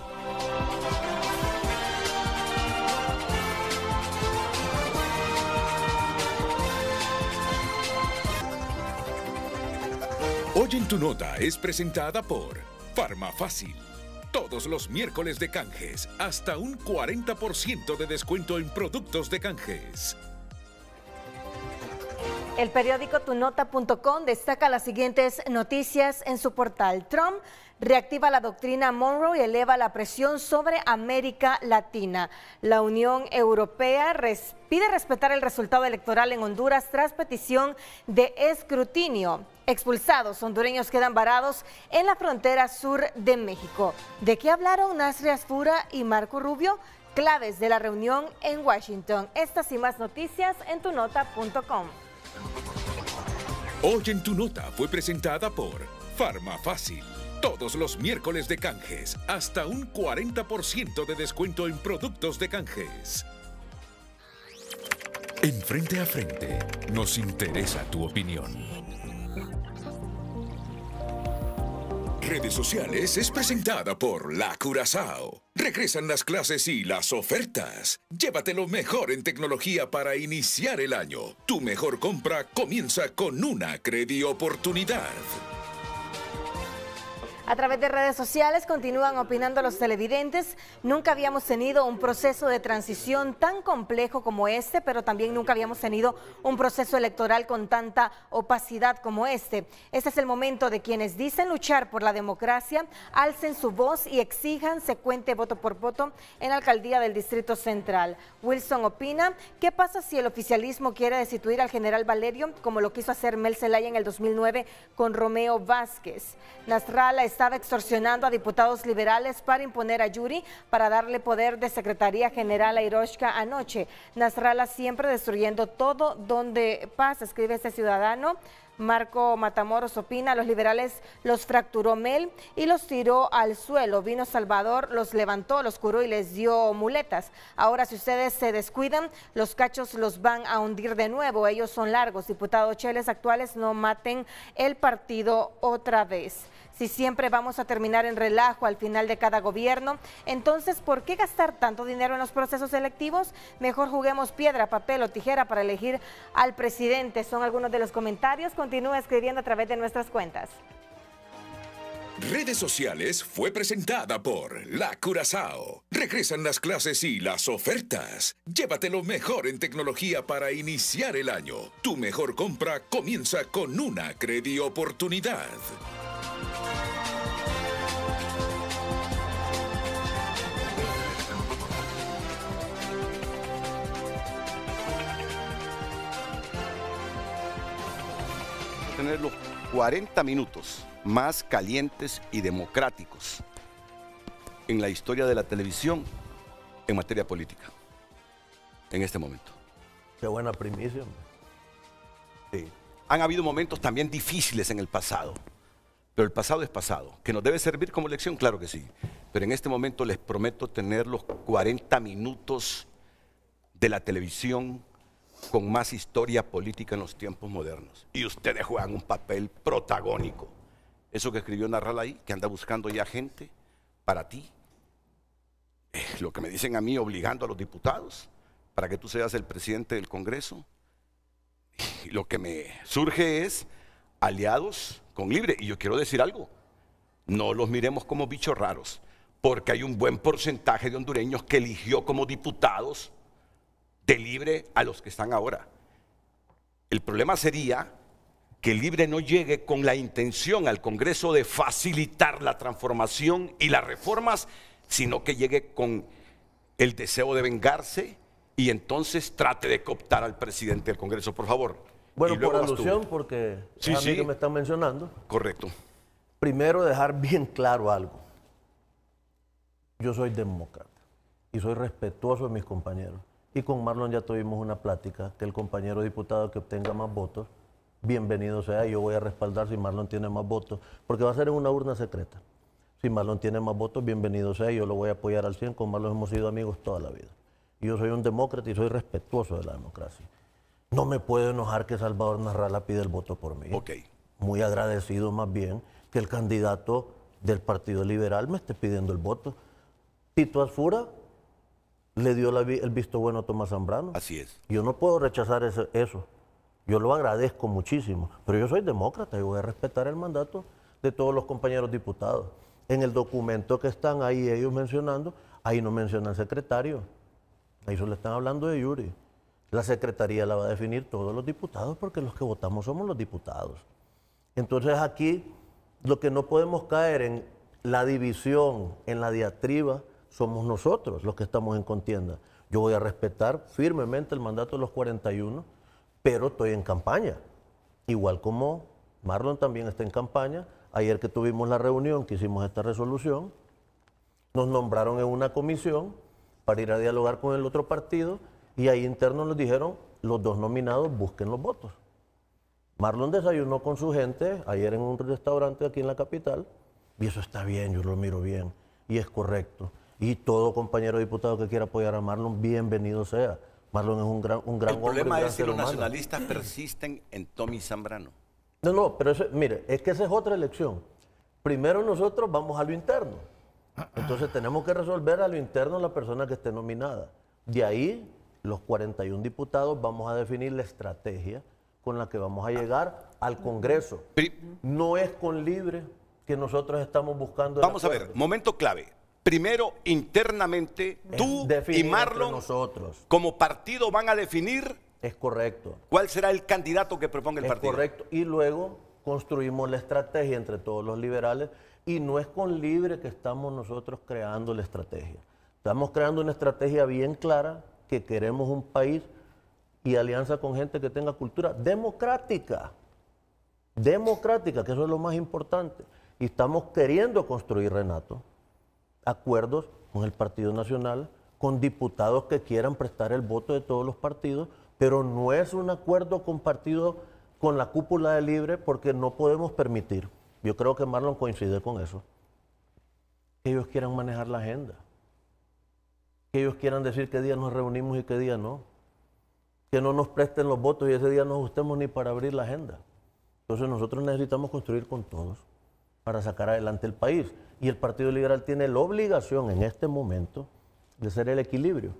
Speaker 1: Hoy en tu nota es presentada por Farmafácil. Todos los miércoles de canjes, hasta un 40% de descuento en productos de canjes.
Speaker 9: El periódico tunota.com destaca las siguientes noticias en su portal. Trump reactiva la doctrina Monroe y eleva la presión sobre América Latina. La Unión Europea pide respetar el resultado electoral en Honduras tras petición de escrutinio. Expulsados hondureños quedan varados en la frontera sur de México. ¿De qué hablaron Nasri Asfura y Marco Rubio? Claves de la reunión en Washington. Estas y más noticias en tunota.com.
Speaker 1: Hoy en tu nota fue presentada por Farmafácil. Todos los miércoles de canjes, hasta un 40% de descuento en productos de canjes. En Frente a Frente, nos interesa tu opinión. Redes sociales es presentada por La Curazao. Regresan las clases y las ofertas. Llévate lo mejor en tecnología para iniciar el año. Tu mejor compra comienza con una Credioportunidad.
Speaker 9: A través de redes sociales continúan opinando los televidentes. Nunca habíamos tenido un proceso de transición tan complejo como este, pero también nunca habíamos tenido un proceso electoral con tanta opacidad como este. Este es el momento de quienes dicen luchar por la democracia, alcen su voz y exijan se cuente voto por voto en la alcaldía del Distrito Central. Wilson opina, ¿qué pasa si el oficialismo quiere destituir al general Valerio, como lo quiso hacer Mel Zelaya en el 2009 con Romeo Vázquez? Nasrallah estaba extorsionando a diputados liberales para imponer a Yuri para darle poder de Secretaría General a Iroshka anoche. Nasrallah siempre destruyendo todo donde pasa, escribe este ciudadano. Marco Matamoros opina, los liberales los fracturó Mel y los tiró al suelo. Vino Salvador, los levantó, los curó y les dio muletas. Ahora si ustedes se descuidan, los cachos los van a hundir de nuevo. Ellos son largos. Diputado Cheles actuales, no maten el partido otra vez. Si siempre vamos a terminar en relajo al final de cada gobierno, entonces ¿por qué gastar tanto dinero en los procesos electivos? Mejor juguemos piedra, papel o tijera para elegir al presidente. Son algunos de los comentarios. Continúa escribiendo a través de nuestras cuentas.
Speaker 1: Redes sociales fue presentada por La Curazao. Regresan las clases y las ofertas. Llévate lo mejor en tecnología para iniciar el año. Tu mejor compra comienza con una Credioportunidad.
Speaker 2: Tener los 40 minutos más calientes y democráticos en la historia de la televisión en materia política en este momento.
Speaker 6: Qué buena primicia.
Speaker 2: Sí. Han habido momentos también difíciles en el pasado, pero el pasado es pasado. ¿Que nos debe servir como lección? Claro que sí. Pero en este momento les prometo tener los 40 minutos de la televisión con más historia política en los tiempos modernos. Y ustedes juegan un papel protagónico Eso que escribió Narral ahí, que anda buscando ya gente para ti. Lo que me dicen a mí, obligando a los diputados para que tú seas el presidente del Congreso. Y lo que me surge es aliados con Libre. Y yo quiero decir algo, no los miremos como bichos raros, porque hay un buen porcentaje de hondureños que eligió como diputados de Libre a los que están ahora. El problema sería que Libre no llegue con la intención al Congreso de facilitar la transformación y las reformas, sino que llegue con el deseo de vengarse y entonces trate de cooptar al presidente del Congreso, por favor.
Speaker 6: Bueno, por alusión, porque sí, es a mí que me están mencionando.
Speaker 2: Correcto.
Speaker 6: Primero, dejar bien claro algo. Yo soy demócrata y soy respetuoso de mis compañeros. Y con Marlon ya tuvimos una plática, que el compañero diputado que obtenga más votos, bienvenido sea, yo voy a respaldar si Marlon tiene más votos, porque va a ser en una urna secreta. Si Marlon tiene más votos, bienvenido sea, yo lo voy a apoyar al 100, con Marlon hemos sido amigos toda la vida. Y yo soy un demócrata y soy respetuoso de la democracia. No me puedo enojar que Salvador Narrala pide el voto por mí. Muy agradecido más bien que el candidato del Partido Liberal me esté pidiendo el voto. Tito Asfura le dio el visto bueno a Tomás Zambrano.
Speaker 2: Así es.
Speaker 6: Yo no puedo rechazar eso. Yo lo agradezco muchísimo, pero yo soy demócrata y voy a respetar el mandato de todos los compañeros diputados. En el documento que están ahí ellos mencionando, ahí no mencionan secretario. Ahí solo están hablando de Yuri. La secretaría la va a definir todos los diputados porque los que votamos somos los diputados. Entonces aquí lo que no podemos caer en la división, en la diatriba, somos nosotros los que estamos en contienda. Yo voy a respetar firmemente el mandato de los 41, pero estoy en campaña. Igual como Marlon también está en campaña. Ayer que tuvimos la reunión, que hicimos esta resolución, nos nombraron en una comisión para ir a dialogar con el otro partido y ahí internos nos dijeron, los dos nominados busquen los votos. Marlon desayunó con su gente ayer en un restaurante aquí en la capital y eso está bien, yo lo miro bien y es correcto. Y todo compañero diputado que quiera apoyar a Marlon, bienvenido sea. Marlon es un gran hombre.
Speaker 2: El problema es que los nacionalistas persisten en Tommy Zambrano.
Speaker 6: No, pero mire, es que esa es otra elección. Primero nosotros vamos a lo interno. Entonces tenemos que resolver a lo interno la persona que esté nominada. De ahí, los 41 diputados vamos a definir la estrategia con la que vamos a llegar al Congreso. No es con Libre que nosotros estamos buscando.
Speaker 2: Vamos a ver, momento clave. Primero, internamente, tú y Marlon,
Speaker 6: nosotros,
Speaker 2: como partido, van a definir.
Speaker 6: Es correcto.
Speaker 2: ¿Cuál será el candidato que proponga el partido?
Speaker 6: Es correcto. Y luego construimos la estrategia entre todos los liberales. Y no es con Libre que estamos nosotros creando la estrategia. Estamos creando una estrategia bien clara, que queremos un país y alianza con gente que tenga cultura democrática. Democrática, que eso es lo más importante. Y estamos queriendo construir, Renato, acuerdos con el Partido Nacional, con diputados que quieran prestar el voto de todos los partidos, pero no es un acuerdo compartido con la cúpula de Libre porque no podemos permitir, yo creo que Marlon coincide con eso, que ellos quieran manejar la agenda, que ellos quieran decir qué día nos reunimos y qué día no, que no nos presten los votos y ese día no ajustemos ni para abrir la agenda. Entonces nosotros necesitamos construir con todos para sacar adelante el país. Y el Partido Liberal tiene la obligación en este momento de ser el equilibrio.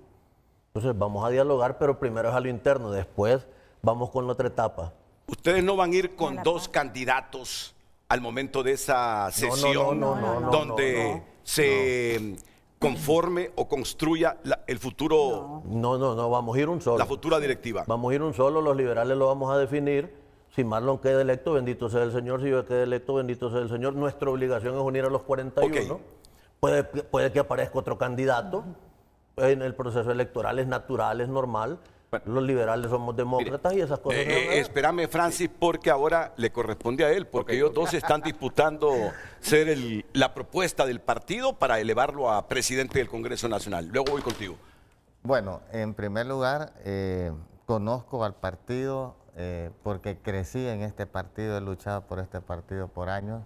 Speaker 6: Entonces vamos a dialogar, pero primero es a lo interno, después vamos con la otra etapa.
Speaker 2: ¿Ustedes no van a ir con dos candidatos al momento de esa sesión donde se conforme o construya el futuro?
Speaker 6: No, vamos a ir un solo.
Speaker 2: La futura directiva.
Speaker 6: Vamos a ir un solo, los liberales lo vamos a definir. Si Marlon queda electo, bendito sea el Señor. Si yo quede electo, bendito sea el Señor. Nuestra obligación es unir a los 41. Puede que aparezca otro candidato. En el proceso electoral es natural, es normal. Bueno, los liberales somos demócratas y esas cosas.
Speaker 2: Espérame, Francis, porque ahora le corresponde a él, porque ellos dos están disputando ser la propuesta del partido para elevarlo a presidente del Congreso Nacional. Luego voy contigo.
Speaker 5: Bueno, en primer lugar, conozco al partido porque crecí en este partido, he luchado por este partido por años.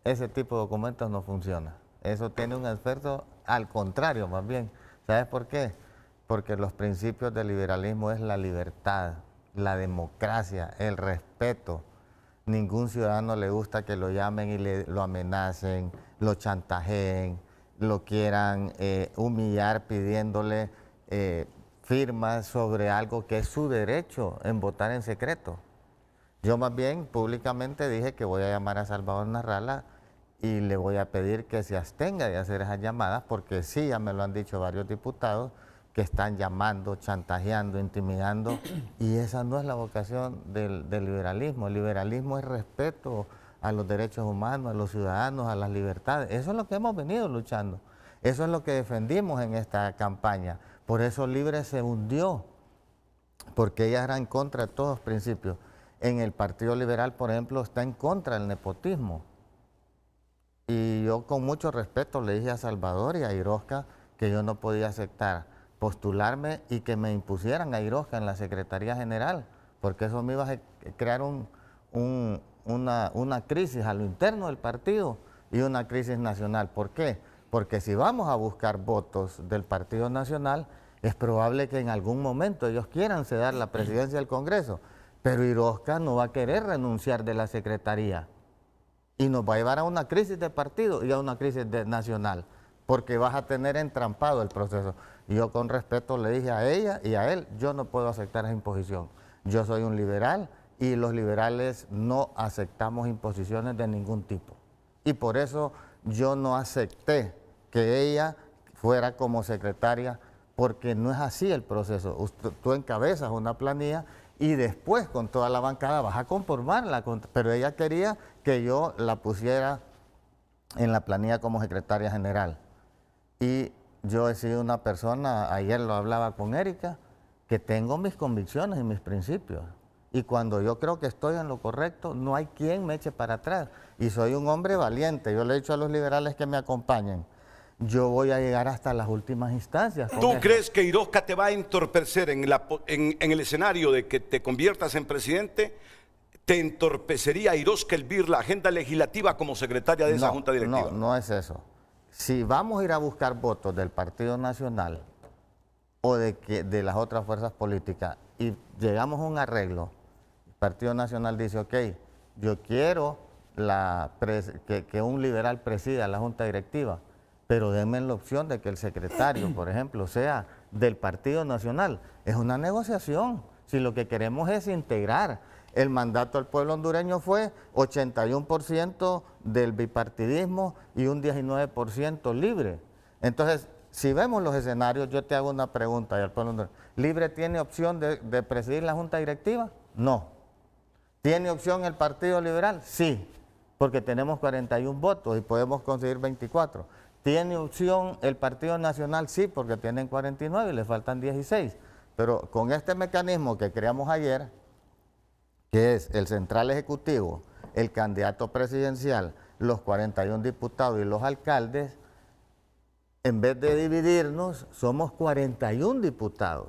Speaker 5: Ese tipo de documentos no funciona. Eso tiene un esfuerzo al contrario, más bien. ¿Sabes por qué? Porque los principios del liberalismo es la libertad, la democracia, el respeto. Ningún ciudadano le gusta que lo llamen y lo amenacen, lo chantajeen, lo quieran humillar pidiéndole firmas sobre algo que es su derecho en votar en secreto. Yo más bien públicamente dije que voy a llamar a Salvador Narrala y le voy a pedir que se abstenga de hacer esas llamadas, porque sí, ya me lo han dicho varios diputados, que están llamando, chantajeando, intimidando, y esa no es la vocación del liberalismo. El liberalismo es respeto a los derechos humanos, a los ciudadanos, a las libertades. Eso es lo que hemos venido luchando. Eso es lo que defendimos en esta campaña. Por eso Libre se hundió, porque ella era en contra de todos los principios. En el Partido Liberal, por ejemplo, está en contra del nepotismo. Y yo con mucho respeto le dije a Salvador y a Irosca que yo no podía aceptar postularme y que me impusieran a Irosca en la Secretaría General, porque eso me iba a crear una crisis a lo interno del partido y una crisis nacional. ¿Por qué? Porque si vamos a buscar votos del Partido Nacional, es probable que en algún momento ellos quieran ceder la presidencia del Congreso, pero Irosca no va a querer renunciar de la Secretaría y nos va a llevar a una crisis de partido y a una crisis nacional, porque vas a tener entrampado el proceso. Y yo con respeto le dije a ella y a él, yo no puedo aceptar esa imposición. Yo soy un liberal y los liberales no aceptamos imposiciones de ningún tipo. Y por eso yo no acepté que ella fuera como secretaria, porque no es así el proceso. Tú encabezas una planilla y después con toda la bancada vas a conformarla, pero ella quería que yo la pusiera en la planilla como secretaria general. Y yo he sido una persona, ayer lo hablaba con Erika, que tengo mis convicciones y mis principios. Y cuando yo creo que estoy en lo correcto, no hay quien me eche para atrás. Y soy un hombre valiente. Yo le he dicho a los liberales que me acompañen, yo voy a llegar hasta las últimas instancias.
Speaker 2: ¿Tú crees que Irosca te va a entorpecer en el escenario de que te conviertas en presidente? ¿Te entorpecería Irosca Elvir la agenda legislativa como secretaria de esa junta directiva?
Speaker 5: No es eso. Si vamos a ir a buscar votos del Partido Nacional o de las otras fuerzas políticas y llegamos a un arreglo, el Partido Nacional dice, ok, yo quiero que un liberal presida la junta directiva, pero denme la opción de que el secretario, por ejemplo, sea del Partido Nacional. Es una negociación, si lo que queremos es integrar. El mandato del pueblo hondureño fue 81% del bipartidismo y un 19% libre. Entonces, si vemos los escenarios, yo te hago una pregunta al pueblo hondureño. ¿Libre tiene opción de presidir la junta directiva? No. ¿Tiene opción el Partido Liberal? Sí, porque tenemos 41 votos y podemos conseguir 24. ¿Tiene opción el Partido Nacional? Sí, porque tienen 49 y le faltan 16. Pero con este mecanismo que creamos ayer, que es el central ejecutivo, el candidato presidencial, los 41 diputados y los alcaldes, en vez de dividirnos, somos 41 diputados.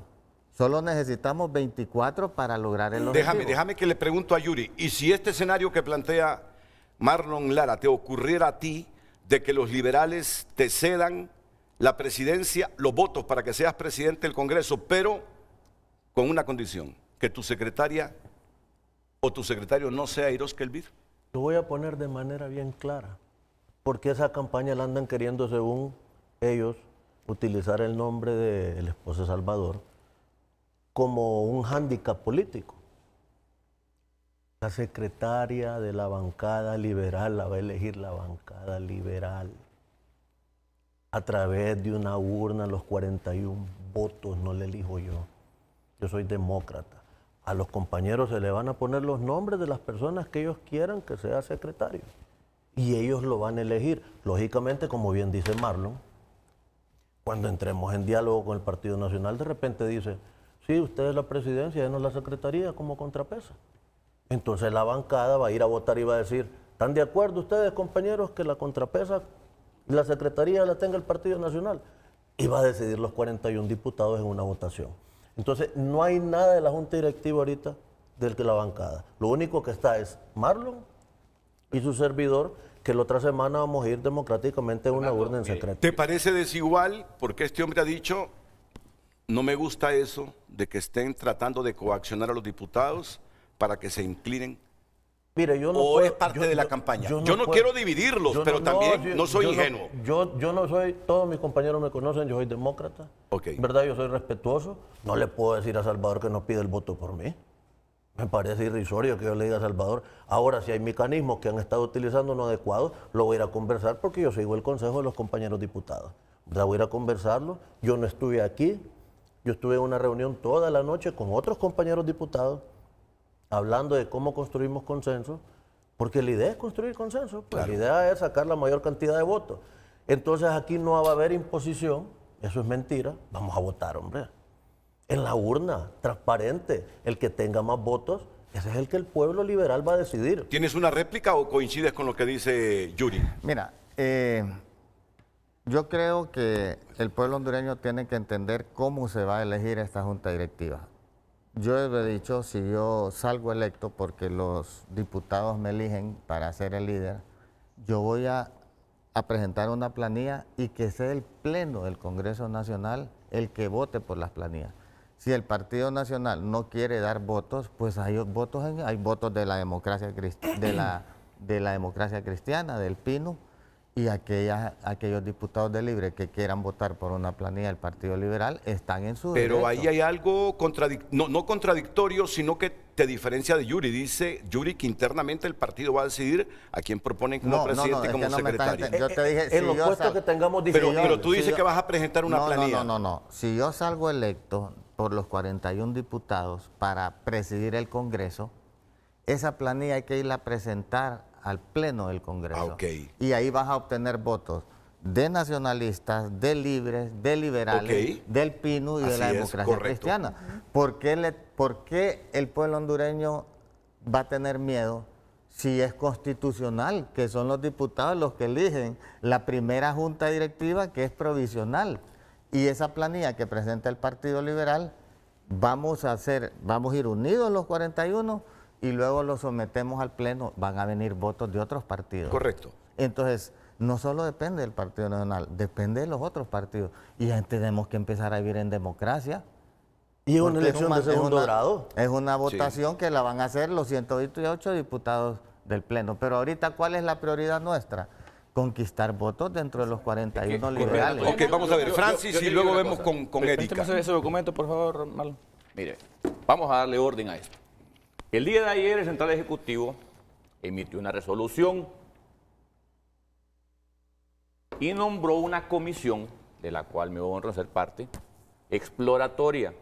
Speaker 5: Solo necesitamos 24 para lograr el objetivo.
Speaker 2: Déjame que le pregunto a Yuri, ¿y si este escenario que plantea Marlon Lara te ocurriera a ti, de que los liberales te cedan la presidencia, los votos para que seas presidente del Congreso, pero con una condición, que tu secretaria o tu secretario no sea Irosca Elvir?
Speaker 6: Lo voy a poner de manera bien clara, porque esa campaña la andan queriendo, según ellos, utilizar el nombre del esposo de Salvador como un hándicap político. La secretaria de la bancada liberal la va a elegir la bancada liberal a través de una urna, los 41 votos no le elijo yo. Yo soy demócrata. A los compañeros se le van a poner los nombres de las personas que ellos quieran que sea secretario. Y ellos lo van a elegir. Lógicamente, como bien dice Marlon, cuando entremos en diálogo con el Partido Nacional, de repente dice, sí, usted es la presidencia, no la secretaría, como contrapesa. Entonces la bancada va a ir a votar y va a decir, ¿están de acuerdo ustedes, compañeros, que la contrapesa y la secretaría la tenga el Partido Nacional? Y va a decidir los 41 diputados en una votación. Entonces no hay nada de la Junta Directiva ahorita del que la bancada. Lo único que está es Marlon y su servidor, que la otra semana vamos a ir democráticamente a una urna en secreto.
Speaker 2: ¿Te parece desigual? Porque este hombre ha dicho, no me gusta eso de que estén tratando de coaccionar a los diputados para que se inclinen
Speaker 6: Mire, yo no
Speaker 2: ¿O
Speaker 6: puedo,
Speaker 2: es parte de la campaña? Yo no
Speaker 6: puedo,
Speaker 2: quiero dividirlos, pero también no soy ingenuo.
Speaker 6: Yo no soy, todos mis compañeros me conocen, yo soy demócrata. ¿Verdad? Yo soy respetuoso. No le puedo decir a Salvador que no pide el voto por mí. Me parece irrisorio que yo le diga a Salvador. Ahora, si hay mecanismos que han estado utilizando no adecuados, lo voy a ir a conversar porque yo sigo el consejo de los compañeros diputados. ¿Verdad? Voy a ir a conversarlo. Yo no estuve aquí. Yo estuve en una reunión toda la noche con otros compañeros diputados hablando de cómo construimos consenso, porque la idea es construir consenso, pues la idea es sacar la mayor cantidad de votos. Entonces aquí no va a haber imposición, eso es mentira, vamos a votar, hombre. En la urna, transparente, el que tenga más votos, ese es el que el pueblo liberal va a decidir.
Speaker 2: ¿Tienes una réplica o coincides con lo que dice Yuri?
Speaker 5: Mira, yo creo que el pueblo hondureño tiene que entender cómo se va a elegir esta junta directiva. Yo he dicho, si yo salgo electo porque los diputados me eligen para ser el líder, yo voy a presentar una planilla y que sea el pleno del Congreso Nacional el que vote por las planillas. Si el Partido Nacional no quiere dar votos, pues hay votos de la democracia cristiana, del PINU, y aquellos diputados de Libre que quieran votar por una planilla del Partido Liberal están en su derecho.
Speaker 2: Pero ahí hay algo no contradictorio, sino que te diferencia de Yuri. Dice Yuri que internamente el partido va a decidir a quién proponen como presidente y como secretario.
Speaker 5: Yo te dije,
Speaker 6: en los puestos que tengamos
Speaker 2: pero tú dices que vas a presentar una planilla.
Speaker 5: No. Si yo salgo electo por los 41 diputados para presidir el Congreso, esa planilla hay que irla a presentar al pleno del Congreso. Y ahí vas a obtener votos de nacionalistas, de libres, de liberales, del PINU y de la democracia cristiana. ¿Por qué el pueblo hondureño va a tener miedo si es constitucional, que son los diputados los que eligen la primera junta directiva, que es provisional? Y esa planilla que presenta el Partido Liberal, vamos a ir unidos los 41 y luego lo sometemos al pleno, van a venir votos de otros partidos.
Speaker 2: Correcto.
Speaker 5: Entonces, no solo depende del Partido Nacional, depende de los otros partidos. Y ya tenemos que empezar a vivir en democracia.
Speaker 6: Y es una elección de segundo grado.
Speaker 5: Es una votación que la van a hacer los 128 diputados del pleno. Pero ahorita, ¿cuál es la prioridad nuestra? Conquistar votos dentro de los 41 liberales.
Speaker 2: Ok, vamos a ver, Francis, y luego vemos con Erika.
Speaker 7: Préstame ese documento, por favor, Marlon. Mire, vamos a darle orden a esto. El día de ayer el Central Ejecutivo emitió una resolución y nombró una comisión, de la cual me honro a ser parte, exploratoria,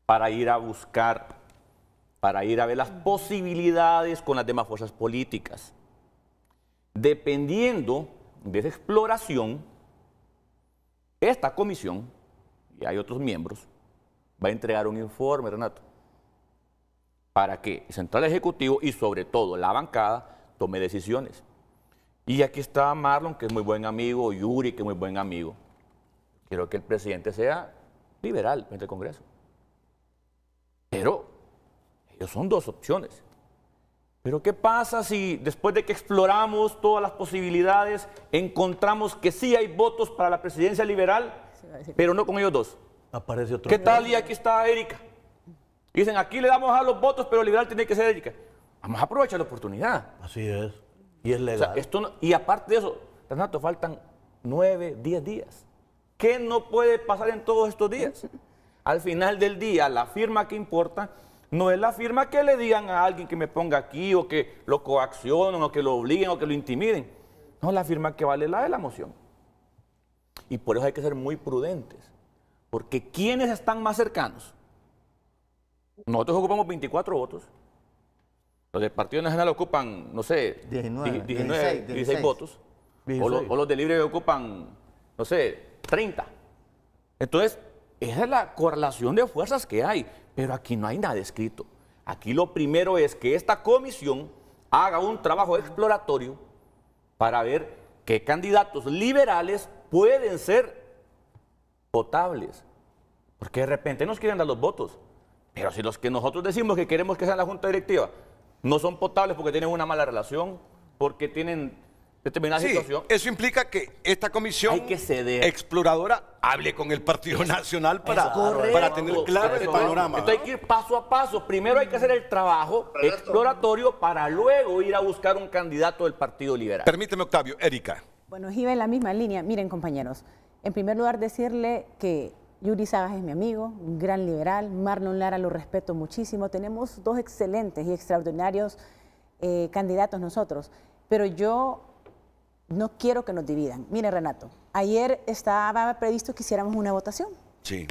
Speaker 7: para ir a buscar, para ir a ver las posibilidades con las demás fuerzas políticas. Dependiendo de esa exploración, esta comisión, y hay otros miembros, va a entregar un informe, Renato, para que el Central Ejecutivo y sobre todo la bancada tome decisiones. Y aquí está Marlon, que es muy buen amigo, Yuri, que es muy buen amigo. Quiero que el presidente sea liberal en el Congreso. Pero ellos son dos opciones. Pero ¿qué pasa si después de que exploramos todas las posibilidades, encontramos que sí hay votos para la presidencia liberal, pero no con ellos dos?
Speaker 6: Aparece otro.
Speaker 7: ¿Qué tal? Y aquí está Erika. Dicen, aquí le damos a los votos, pero liberal tiene que ser Erika. Vamos a aprovechar la oportunidad.
Speaker 6: Así es. Y es legal.
Speaker 7: O sea, y aparte de eso, Renato, faltan 9, 10 días. ¿Qué no puede pasar en todos estos días? Al final del día, la firma que importa no es la firma que le digan a alguien que me ponga aquí, o que lo coaccionen, o que lo obliguen, o que lo intimiden. No, la firma que vale es la de la moción. Y por eso hay que ser muy prudentes. Porque ¿quiénes están más cercanos? Nosotros ocupamos 24 votos. Los del Partido Nacional ocupan, no sé, 16 votos. 16. O los de Libre ocupan, no sé, 30. Entonces, esa es la correlación de fuerzas que hay. Pero aquí no hay nada escrito. Aquí lo primero es que esta comisión haga un trabajo exploratorio para ver qué candidatos liberales pueden ser votables. Porque de repente nos quieren dar los votos. Pero si los que nosotros decimos que queremos que sean la Junta Directiva no son potables porque tienen una mala relación, porque tienen determinada situación.
Speaker 2: Eso implica que esta comisión exploradora hable con el Partido Nacional para tener claro el panorama.
Speaker 7: Entonces hay que ir paso a paso. Primero hay que hacer el trabajo exploratorio para luego ir a buscar un candidato del Partido Liberal.
Speaker 2: Permíteme, Octavio. Erika.
Speaker 8: Bueno, iba en la misma línea. Miren, compañeros, en primer lugar decirle que Yuri Sagas es mi amigo, un gran liberal. Marlon Lara lo respeto muchísimo. Tenemos dos excelentes y extraordinarios candidatos nosotros. Pero yo no quiero que nos dividan. Mire, Renato, ayer estaba previsto que hiciéramos una votación.
Speaker 2: Sí.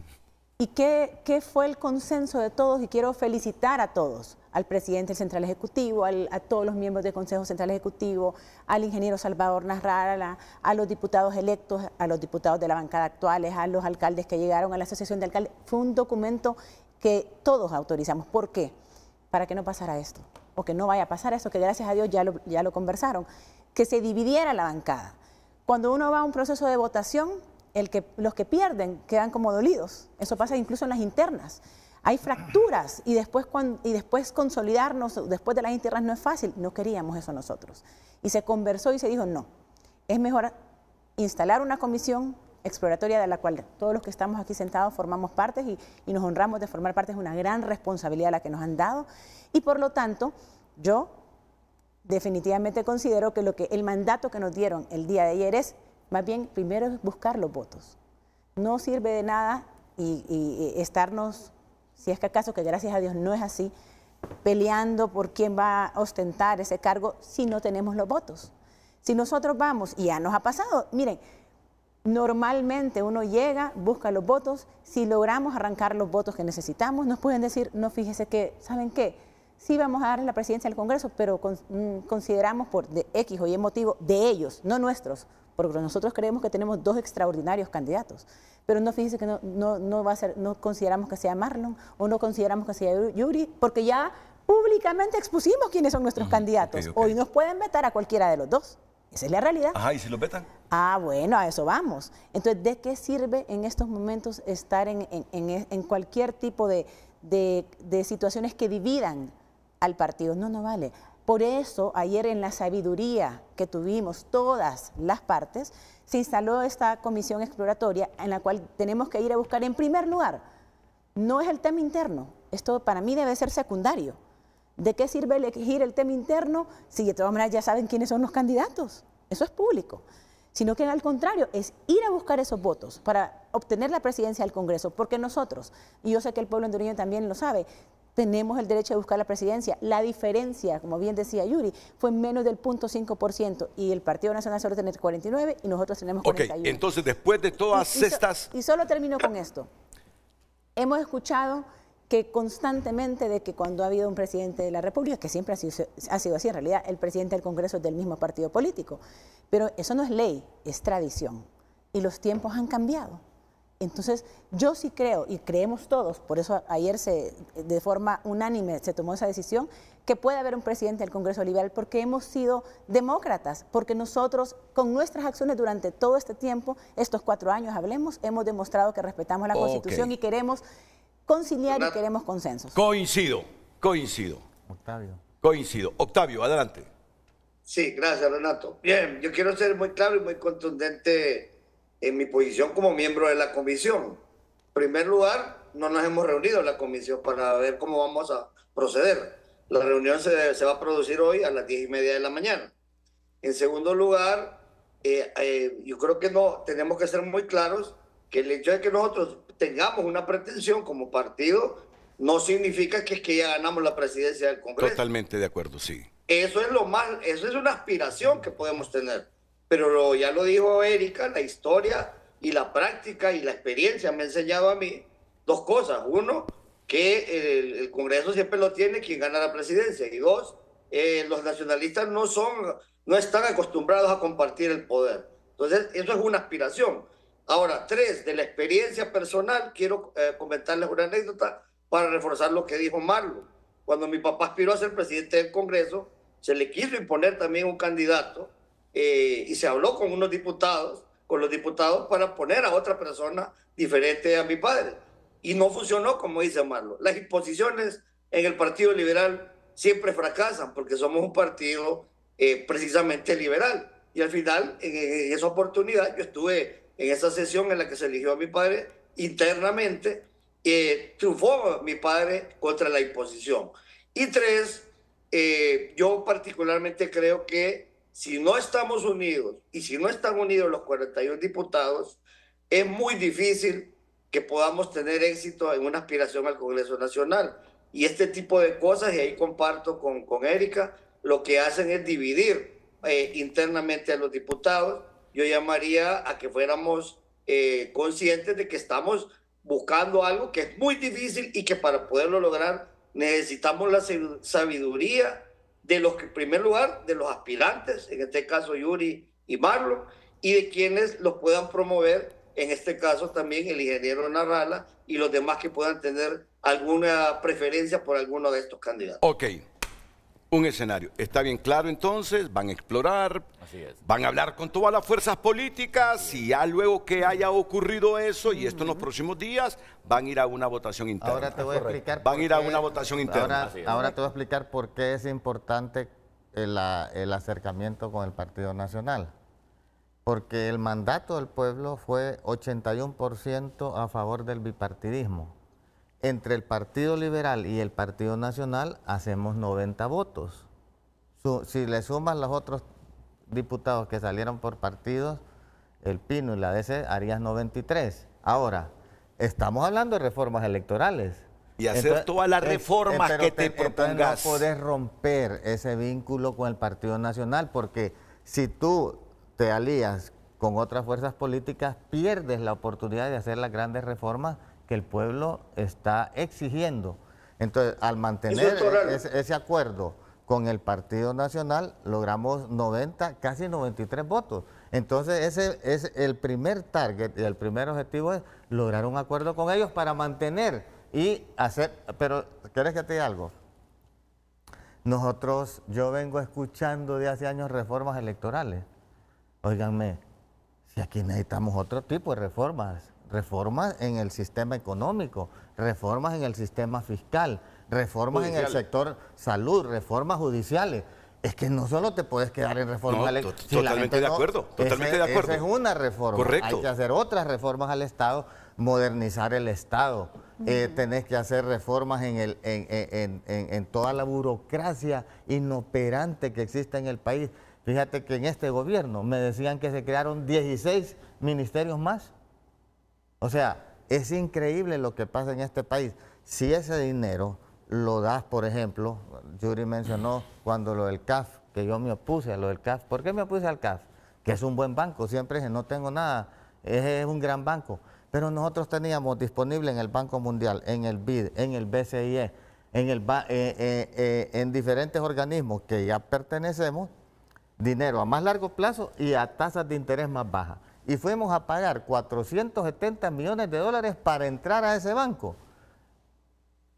Speaker 8: ¿Y qué fue el consenso de todos? Y quiero felicitar a todos, al presidente del Central Ejecutivo, a todos los miembros del Consejo Central Ejecutivo, al ingeniero Salvador Nasralla, a los diputados electos, a los diputados de la bancada actuales, a los alcaldes que llegaron, a la Asociación de Alcaldes. Fue un documento que todos autorizamos. ¿Por qué? Para que no pasara esto, o que no vaya a pasar esto, que gracias a Dios ya lo conversaron, que se dividiera la bancada. Cuando uno va a un proceso de votación, los que pierden quedan como dolidos. Eso pasa incluso en las internas. Hay fracturas y después consolidarnos después de las internas no es fácil. No queríamos eso nosotros. Y se conversó y se dijo, no, es mejor instalar una comisión exploratoria de la cual todos los que estamos aquí sentados formamos parte y nos honramos de formar parte. Es una gran responsabilidad la que nos han dado y por lo tanto yo definitivamente considero que el mandato que nos dieron el día de ayer es más bien primero es buscar los votos. No sirve de nada y estarnos, si es que acaso que gracias a Dios no es así, peleando por quién va a ostentar ese cargo si no tenemos los votos. Si nosotros vamos, y ya nos ha pasado, miren, normalmente uno llega, busca los votos, si logramos arrancar los votos que necesitamos, nos pueden decir, no, fíjese que, ¿saben qué? Sí vamos a darle la presidencia al Congreso, pero consideramos por de X o Y motivo de ellos, no nuestros, porque nosotros creemos que tenemos dos extraordinarios candidatos. Pero no, fíjese que no va a ser, no consideramos que sea Marlon o no consideramos que sea Yuri, porque ya públicamente expusimos quiénes son nuestros candidatos. Okay. Hoy nos pueden vetar a cualquiera de los dos. Esa es la realidad.
Speaker 2: Ajá, ¿y si los vetan?
Speaker 8: Ah, bueno, a eso vamos. Entonces, ¿de qué sirve en estos momentos estar en cualquier tipo de situaciones que dividan al partido? No vale. Por eso, ayer en la sabiduría que tuvimos todas las partes, se instaló esta comisión exploratoria en la cual tenemos que ir a buscar en primer lugar. No es el tema interno, esto para mí debe ser secundario. ¿De qué sirve elegir el tema interno si de todas maneras ya saben quiénes son los candidatos? Eso es público. Sino que al contrario, es ir a buscar esos votos para obtener la presidencia del Congreso, porque nosotros, y yo sé que el pueblo hondureño también lo sabe, tenemos el derecho de buscar la presidencia. La diferencia, como bien decía Yuri, fue menos del 0.5% y el Partido Nacional solo tiene 49 y nosotros tenemos 41.
Speaker 2: Ok, entonces después de todas estas...
Speaker 8: Y solo termino con esto. Hemos escuchado que constantemente de que cuando ha habido un presidente de la República, que siempre ha sido así en realidad, el presidente del Congreso es del mismo partido político, pero eso no es ley, es tradición y los tiempos han cambiado. Entonces, yo sí creo, y creemos todos, por eso ayer de forma unánime se tomó esa decisión, que puede haber un presidente del Congreso Liberal porque hemos sido demócratas, porque nosotros con nuestras acciones durante todo este tiempo, estos 4 años, hemos demostrado que respetamos la Constitución y queremos conciliar y queremos consensos.
Speaker 2: Coincido.
Speaker 5: Octavio.
Speaker 2: Coincido. Octavio, adelante.
Speaker 10: Sí, gracias, Renato. Bien, yo quiero ser muy claro y muy contundente en mi posición como miembro de la comisión. En primer lugar, no nos hemos reunido en la comisión para ver cómo vamos a proceder. La reunión se va a producir hoy a las 10:30 de la mañana. En segundo lugar, yo creo que tenemos que ser muy claros que el hecho de que nosotros tengamos una pretensión como partido no significa que es que ya ganamos la presidencia del Congreso.
Speaker 2: Totalmente de acuerdo, sí.
Speaker 10: Eso es una aspiración que podemos tener. Pero ya lo dijo Erika, la historia y la práctica y la experiencia me ha enseñado a mí 2 cosas. 1, que el Congreso siempre lo tiene quien gana la presidencia. Y 2, los nacionalistas no están acostumbrados a compartir el poder. Entonces, eso es una aspiración. Ahora, 3, de la experiencia personal, quiero comentarles una anécdota para reforzar lo que dijo Marlon. Cuando mi papá aspiró a ser presidente del Congreso, se le quiso imponer también un candidato y se habló con los diputados para poner a otra persona diferente a mi padre. Y no funcionó, como dice Marlon. Las imposiciones en el Partido Liberal siempre fracasan porque somos un partido precisamente liberal. y al final, en esa oportunidad, yo estuve en esa sesión en la que se eligió a mi padre internamente, triunfó mi padre contra la imposición. Y 3, yo particularmente creo que si no estamos unidos y si no están unidos los 41 diputados, es muy difícil que podamos tener éxito en una aspiración al Congreso Nacional. Y este tipo de cosas, y ahí comparto con Erika, lo que hacen es dividir internamente a los diputados. Yo llamaría a que fuéramos conscientes de que estamos buscando algo que es muy difícil y que para poderlo lograr necesitamos la sabiduría de los que, en primer lugar, de los aspirantes, en este caso Yuri y Marlon, y de quienes los puedan promover, en este caso también el ingeniero Narrala y los demás que puedan tener alguna preferencia por alguno de estos candidatos.
Speaker 2: Ok, un escenario. Está bien claro entonces, van a explorar, van a hablar con todas las fuerzas políticas y ya luego que haya ocurrido eso y esto en los próximos días, van a ir a una votación interna.
Speaker 5: Ahora te voy a explicar.
Speaker 2: Van a ir a una votación interna.
Speaker 5: Ahora te voy a explicar por qué es importante el acercamiento con el Partido Nacional. Porque el mandato del pueblo fue 81% a favor del bipartidismo. Entre el Partido Liberal y el Partido Nacional hacemos 90 votos. Si le sumas los otros diputados que salieron por partidos, el Pino y la DC, harías 93. Ahora, estamos hablando de reformas electorales.
Speaker 2: Y hacer todas las reformas que te propongas.
Speaker 5: No podés romper ese vínculo con el Partido Nacional, porque si tú te alías con otras fuerzas políticas, pierdes la oportunidad de hacer las grandes reformas que el pueblo está exigiendo. Entonces, al mantener ese acuerdo con el Partido Nacional, logramos 90, casi 93 votos. Entonces, ese es el primer target y el primer objetivo es lograr un acuerdo con ellos para mantener y hacer... Pero, ¿quieres que te diga algo? Yo vengo escuchando de hace años reformas electorales. Óiganme, si aquí necesitamos otro tipo de reformas. Reformas en el sistema económico, reformas en el sistema fiscal, reformas en el sector salud, reformas judiciales. Es que no solo te puedes quedar en reformas electorales.
Speaker 2: Totalmente de acuerdo, totalmente de acuerdo.
Speaker 5: Esa es una reforma.
Speaker 2: Correcto.
Speaker 5: Hay que hacer otras reformas al Estado, modernizar el Estado. Tenés que hacer reformas en toda la burocracia inoperante que existe en el país. Fíjate que en este gobierno me decían que se crearon 16 ministerios más. O sea, es increíble lo que pasa en este país. Si ese dinero lo das, por ejemplo, Yuri mencionó cuando lo del CAF, que yo me opuse a lo del CAF. ¿Por qué me opuse al CAF? Que es un buen banco, siempre dije, no tengo nada, es un gran banco. Pero nosotros teníamos disponible en el Banco Mundial, en el BID, en el BCIE, en diferentes organismos que ya pertenecemos, dinero a más largo plazo y a tasas de interés más bajas. Y fuimos a pagar 470 millones de dólares para entrar a ese banco.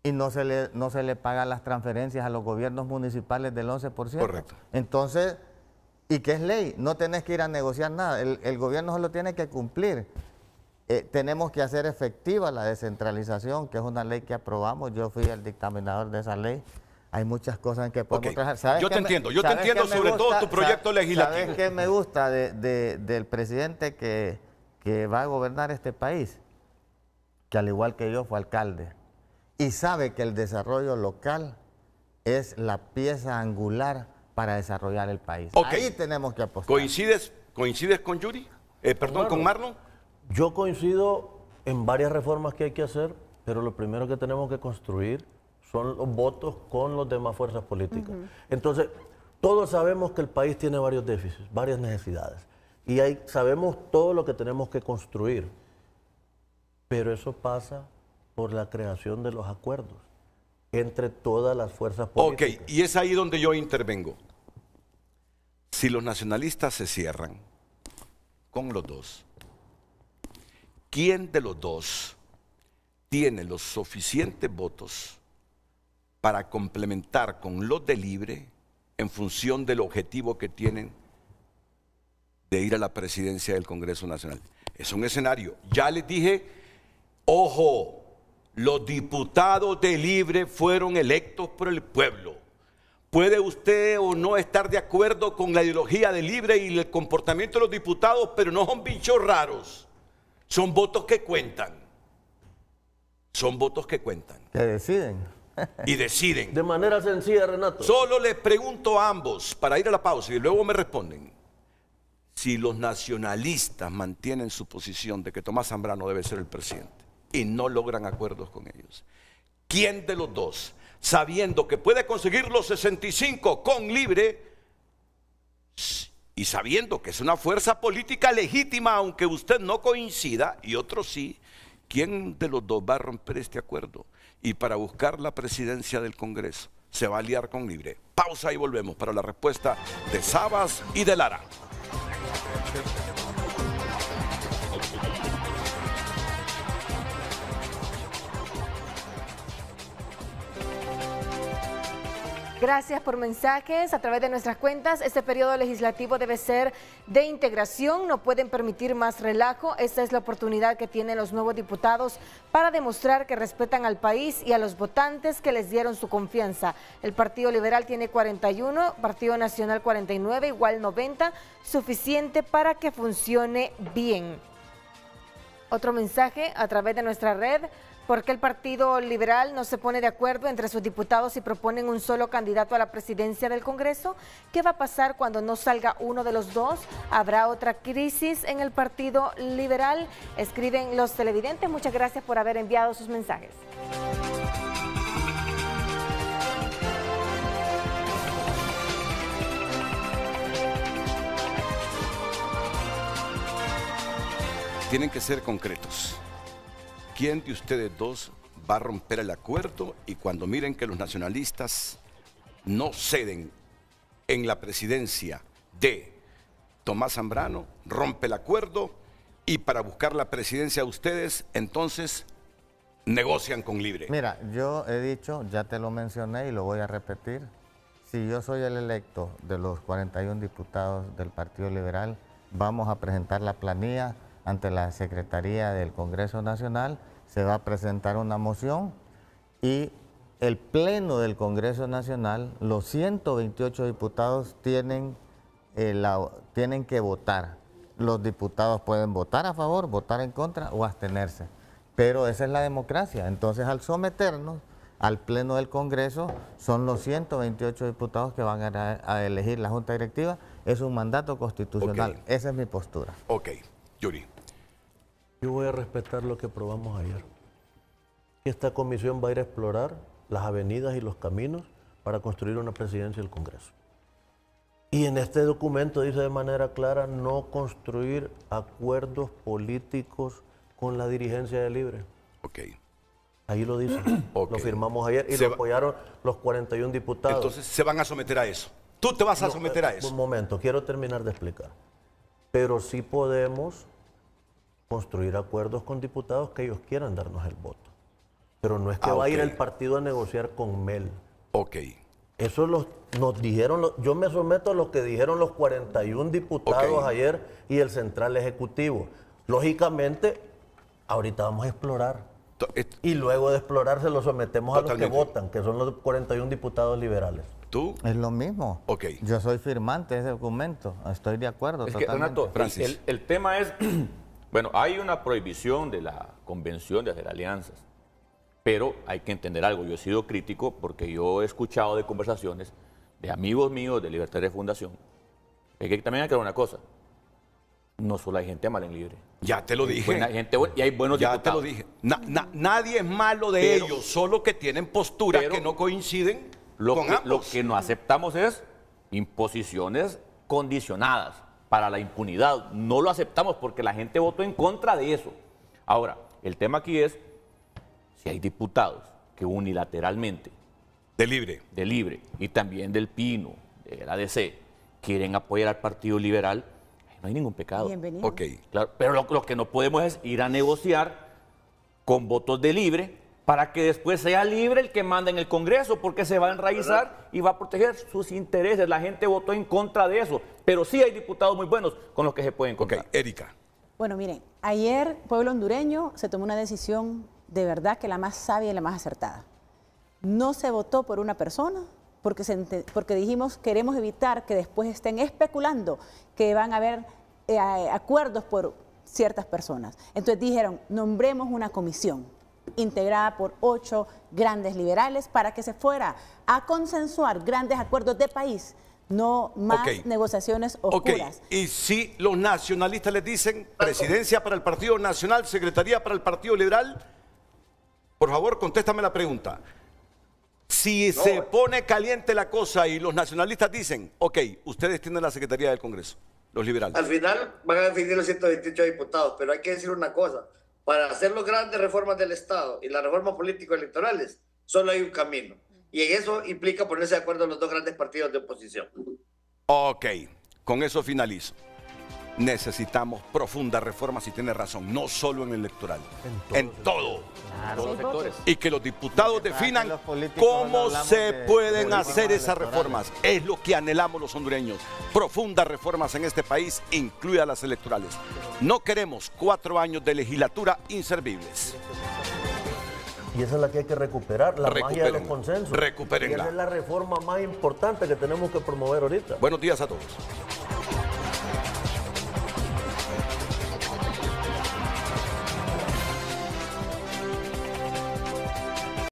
Speaker 5: Y no se le pagan las transferencias a los gobiernos municipales del 11%.
Speaker 2: Correcto.
Speaker 5: Entonces, ¿y qué es ley? No tenés que ir a negociar nada. El gobierno solo tiene que cumplir. Tenemos que hacer efectiva la descentralización, que es una ley que aprobamos. Yo fui el dictaminador de esa ley. Hay muchas cosas en que podemos trabajar.
Speaker 2: Yo te entiendo sobre todo tu proyecto legislativo.
Speaker 5: ¿Sabes qué me gusta del presidente que va a gobernar este país? Que al igual que yo fue alcalde. Y sabe que el desarrollo local es la pieza angular para desarrollar el país. Ahí tenemos que apostar.
Speaker 2: ¿Coincides con Yuri? ¿Con Marlon?
Speaker 6: Yo coincido en varias reformas que hay que hacer, pero lo primero que tenemos que construir son los votos con las demás fuerzas políticas. Entonces, todos sabemos que el país tiene varios déficits, varias necesidades. Y sabemos todo lo que tenemos que construir. Pero eso pasa por la creación de los acuerdos entre todas las fuerzas políticas.
Speaker 2: Ok, y es ahí donde yo intervengo. Si los nacionalistas se cierran con los dos, ¿quién de los dos tiene los suficientes votos para complementar con los de Libre en función del objetivo que tienen de ir a la presidencia del Congreso Nacional? Es un escenario. Ya les dije, ojo, los diputados de Libre fueron electos por el pueblo. Puede usted o no estar de acuerdo con la ideología de Libre y el comportamiento de los diputados, pero no son bichos raros. Son votos que cuentan. Son votos que cuentan.
Speaker 5: Que deciden.
Speaker 2: Y deciden.
Speaker 6: De manera sencilla, Renato.
Speaker 2: Solo les pregunto a ambos, para ir a la pausa y luego me responden, si los nacionalistas mantienen su posición de que Tomás Zambrano debe ser el presidente y no logran acuerdos con ellos, ¿quién de los dos, sabiendo que puede conseguir los 65 con Libre y sabiendo que es una fuerza política legítima, aunque usted no coincida y otros sí, quién de los dos va a romper este acuerdo? Y para buscar la presidencia del Congreso, se va a aliar con Libre. Pausa y volvemos para la respuesta de Sabas y de Lara.
Speaker 9: Gracias por mensajes a través de nuestras cuentas. Este periodo legislativo debe ser de integración, no pueden permitir más relajo. Esta es la oportunidad que tienen los nuevos diputados para demostrar que respetan al país y a los votantes que les dieron su confianza. El Partido Liberal tiene 41, Partido Nacional 49, igual 90, suficiente para que funcione bien. Otro mensaje a través de nuestra red. ¿Por qué el Partido Liberal no se pone de acuerdo entre sus diputados y proponen un solo candidato a la presidencia del Congreso? ¿Qué va a pasar cuando no salga uno de los dos? ¿Habrá otra crisis en el Partido Liberal? Escriben los televidentes. Muchas gracias por haber enviado sus mensajes.
Speaker 2: Tienen que ser concretos. ¿Quién de ustedes dos va a romper el acuerdo y cuando miren que los nacionalistas no ceden en la presidencia de Tomás Zambrano, rompe el acuerdo y para buscar la presidencia de ustedes, entonces negocian con Libre?
Speaker 5: Mira, yo he dicho, ya te lo mencioné y lo voy a repetir, si yo soy el electo de los 41 diputados del Partido Liberal, vamos a presentar la planilla ante la Secretaría del Congreso Nacional, se va a presentar una moción y el Pleno del Congreso Nacional, los 128 diputados tienen que votar. Los diputados pueden votar a favor, votar en contra o abstenerse, pero esa es la democracia. Entonces, al someternos al Pleno del Congreso, son los 128 diputados que van a elegir la Junta Directiva, es un mandato constitucional. Okay. Esa es mi postura.
Speaker 2: Ok, Yuri.
Speaker 6: Yo voy a respetar lo que aprobamos ayer. Esta comisión va a ir a explorar las avenidas y los caminos para construir una presidencia del Congreso. Y en este documento dice de manera clara no construir acuerdos políticos con la dirigencia de Libre.
Speaker 2: Ok.
Speaker 6: Ahí lo dice. Okay. Lo firmamos ayer y lo apoyaron los 41 diputados.
Speaker 2: Entonces se van a someter a eso. ¿Tú te vas a someter a eso?
Speaker 6: Un momento, quiero terminar de explicar. Pero sí podemos construir acuerdos con diputados que ellos quieran darnos el voto. Pero no es que va a ir el partido a negociar con Mel.
Speaker 2: Ok.
Speaker 6: Eso nos dijeron, yo me someto a lo que dijeron los 41 diputados ayer y el Central Ejecutivo. Lógicamente, ahorita vamos a explorar. Y luego de explorar se lo sometemos a los que votan, que son los 41 diputados liberales.
Speaker 2: ¿Tú?
Speaker 5: Es lo mismo.
Speaker 2: Ok.
Speaker 5: Yo soy firmante de ese documento. Estoy de acuerdo totalmente.
Speaker 7: Que, Renato, el tema es... Bueno, hay una prohibición de la convención de hacer alianzas, pero hay que entender algo. Yo he sido crítico porque yo he escuchado de conversaciones de amigos míos de Libertad de Fundación. Es que también hay que ver una cosa, no solo hay gente mala en Libre.
Speaker 2: Ya te lo dije.
Speaker 7: Buena gente, y hay buenos diputados.
Speaker 2: Ya te lo dije. Nadie es malo de ellos, solo que tienen posturas que no coinciden con ambos.
Speaker 7: Lo que no aceptamos es imposiciones condicionadas para la impunidad. No lo aceptamos porque la gente votó en contra de eso. Ahora, el tema aquí es si hay diputados que unilateralmente
Speaker 2: de Libre
Speaker 7: y también del Pino, de la ADC, quieren apoyar al Partido Liberal, no hay ningún pecado.
Speaker 8: Bienvenido.
Speaker 2: Ok.
Speaker 7: Claro, pero lo que no podemos es ir a negociar con votos de Libre para que después sea Libre el que manda en el Congreso, porque se va a enraizar y va a proteger sus intereses. La gente votó en contra de eso, pero sí hay diputados muy buenos con los que se pueden contar.
Speaker 2: Ok, Erika.
Speaker 8: Bueno, miren, ayer Pueblo Hondureño se tomó una decisión de verdad que la más sabia y la más acertada. No se votó por una persona, porque dijimos queremos evitar que después estén especulando que van a haber acuerdos por ciertas personas. Entonces dijeron, nombremos una comisión integrada por 8 grandes liberales para que se fuera a consensuar grandes acuerdos de país, no más negociaciones oscuras.
Speaker 2: Y si los nacionalistas les dicen presidencia para el Partido Nacional, secretaría para el Partido Liberal, por favor, contéstame la pregunta. Si se pone caliente la cosa y los nacionalistas dicen, ok, ustedes tienen la secretaría del Congreso, los liberales.
Speaker 10: Al final van a definir los 128 diputados, pero hay que decir una cosa. Para hacer las grandes reformas del Estado y las reformas político-electorales, solo hay un camino. Y en eso implica ponerse de acuerdo los 2 grandes partidos de oposición.
Speaker 2: Ok, con eso finalizo. Necesitamos profundas reformas, si tiene razón, no solo en el electoral, en todo.
Speaker 7: Todos los sectores.
Speaker 2: Y que los diputados definan cómo se pueden hacer esas reformas. Es lo que anhelamos los hondureños. Profundas reformas en este país, incluidas las electorales. No queremos 4 años de legislatura inservibles.
Speaker 6: Y esa es la que hay que recuperar, la magia de los consensos.
Speaker 2: Recupérenla.
Speaker 6: Y esa es la reforma más importante que tenemos que promover ahorita.
Speaker 2: Buenos días a todos.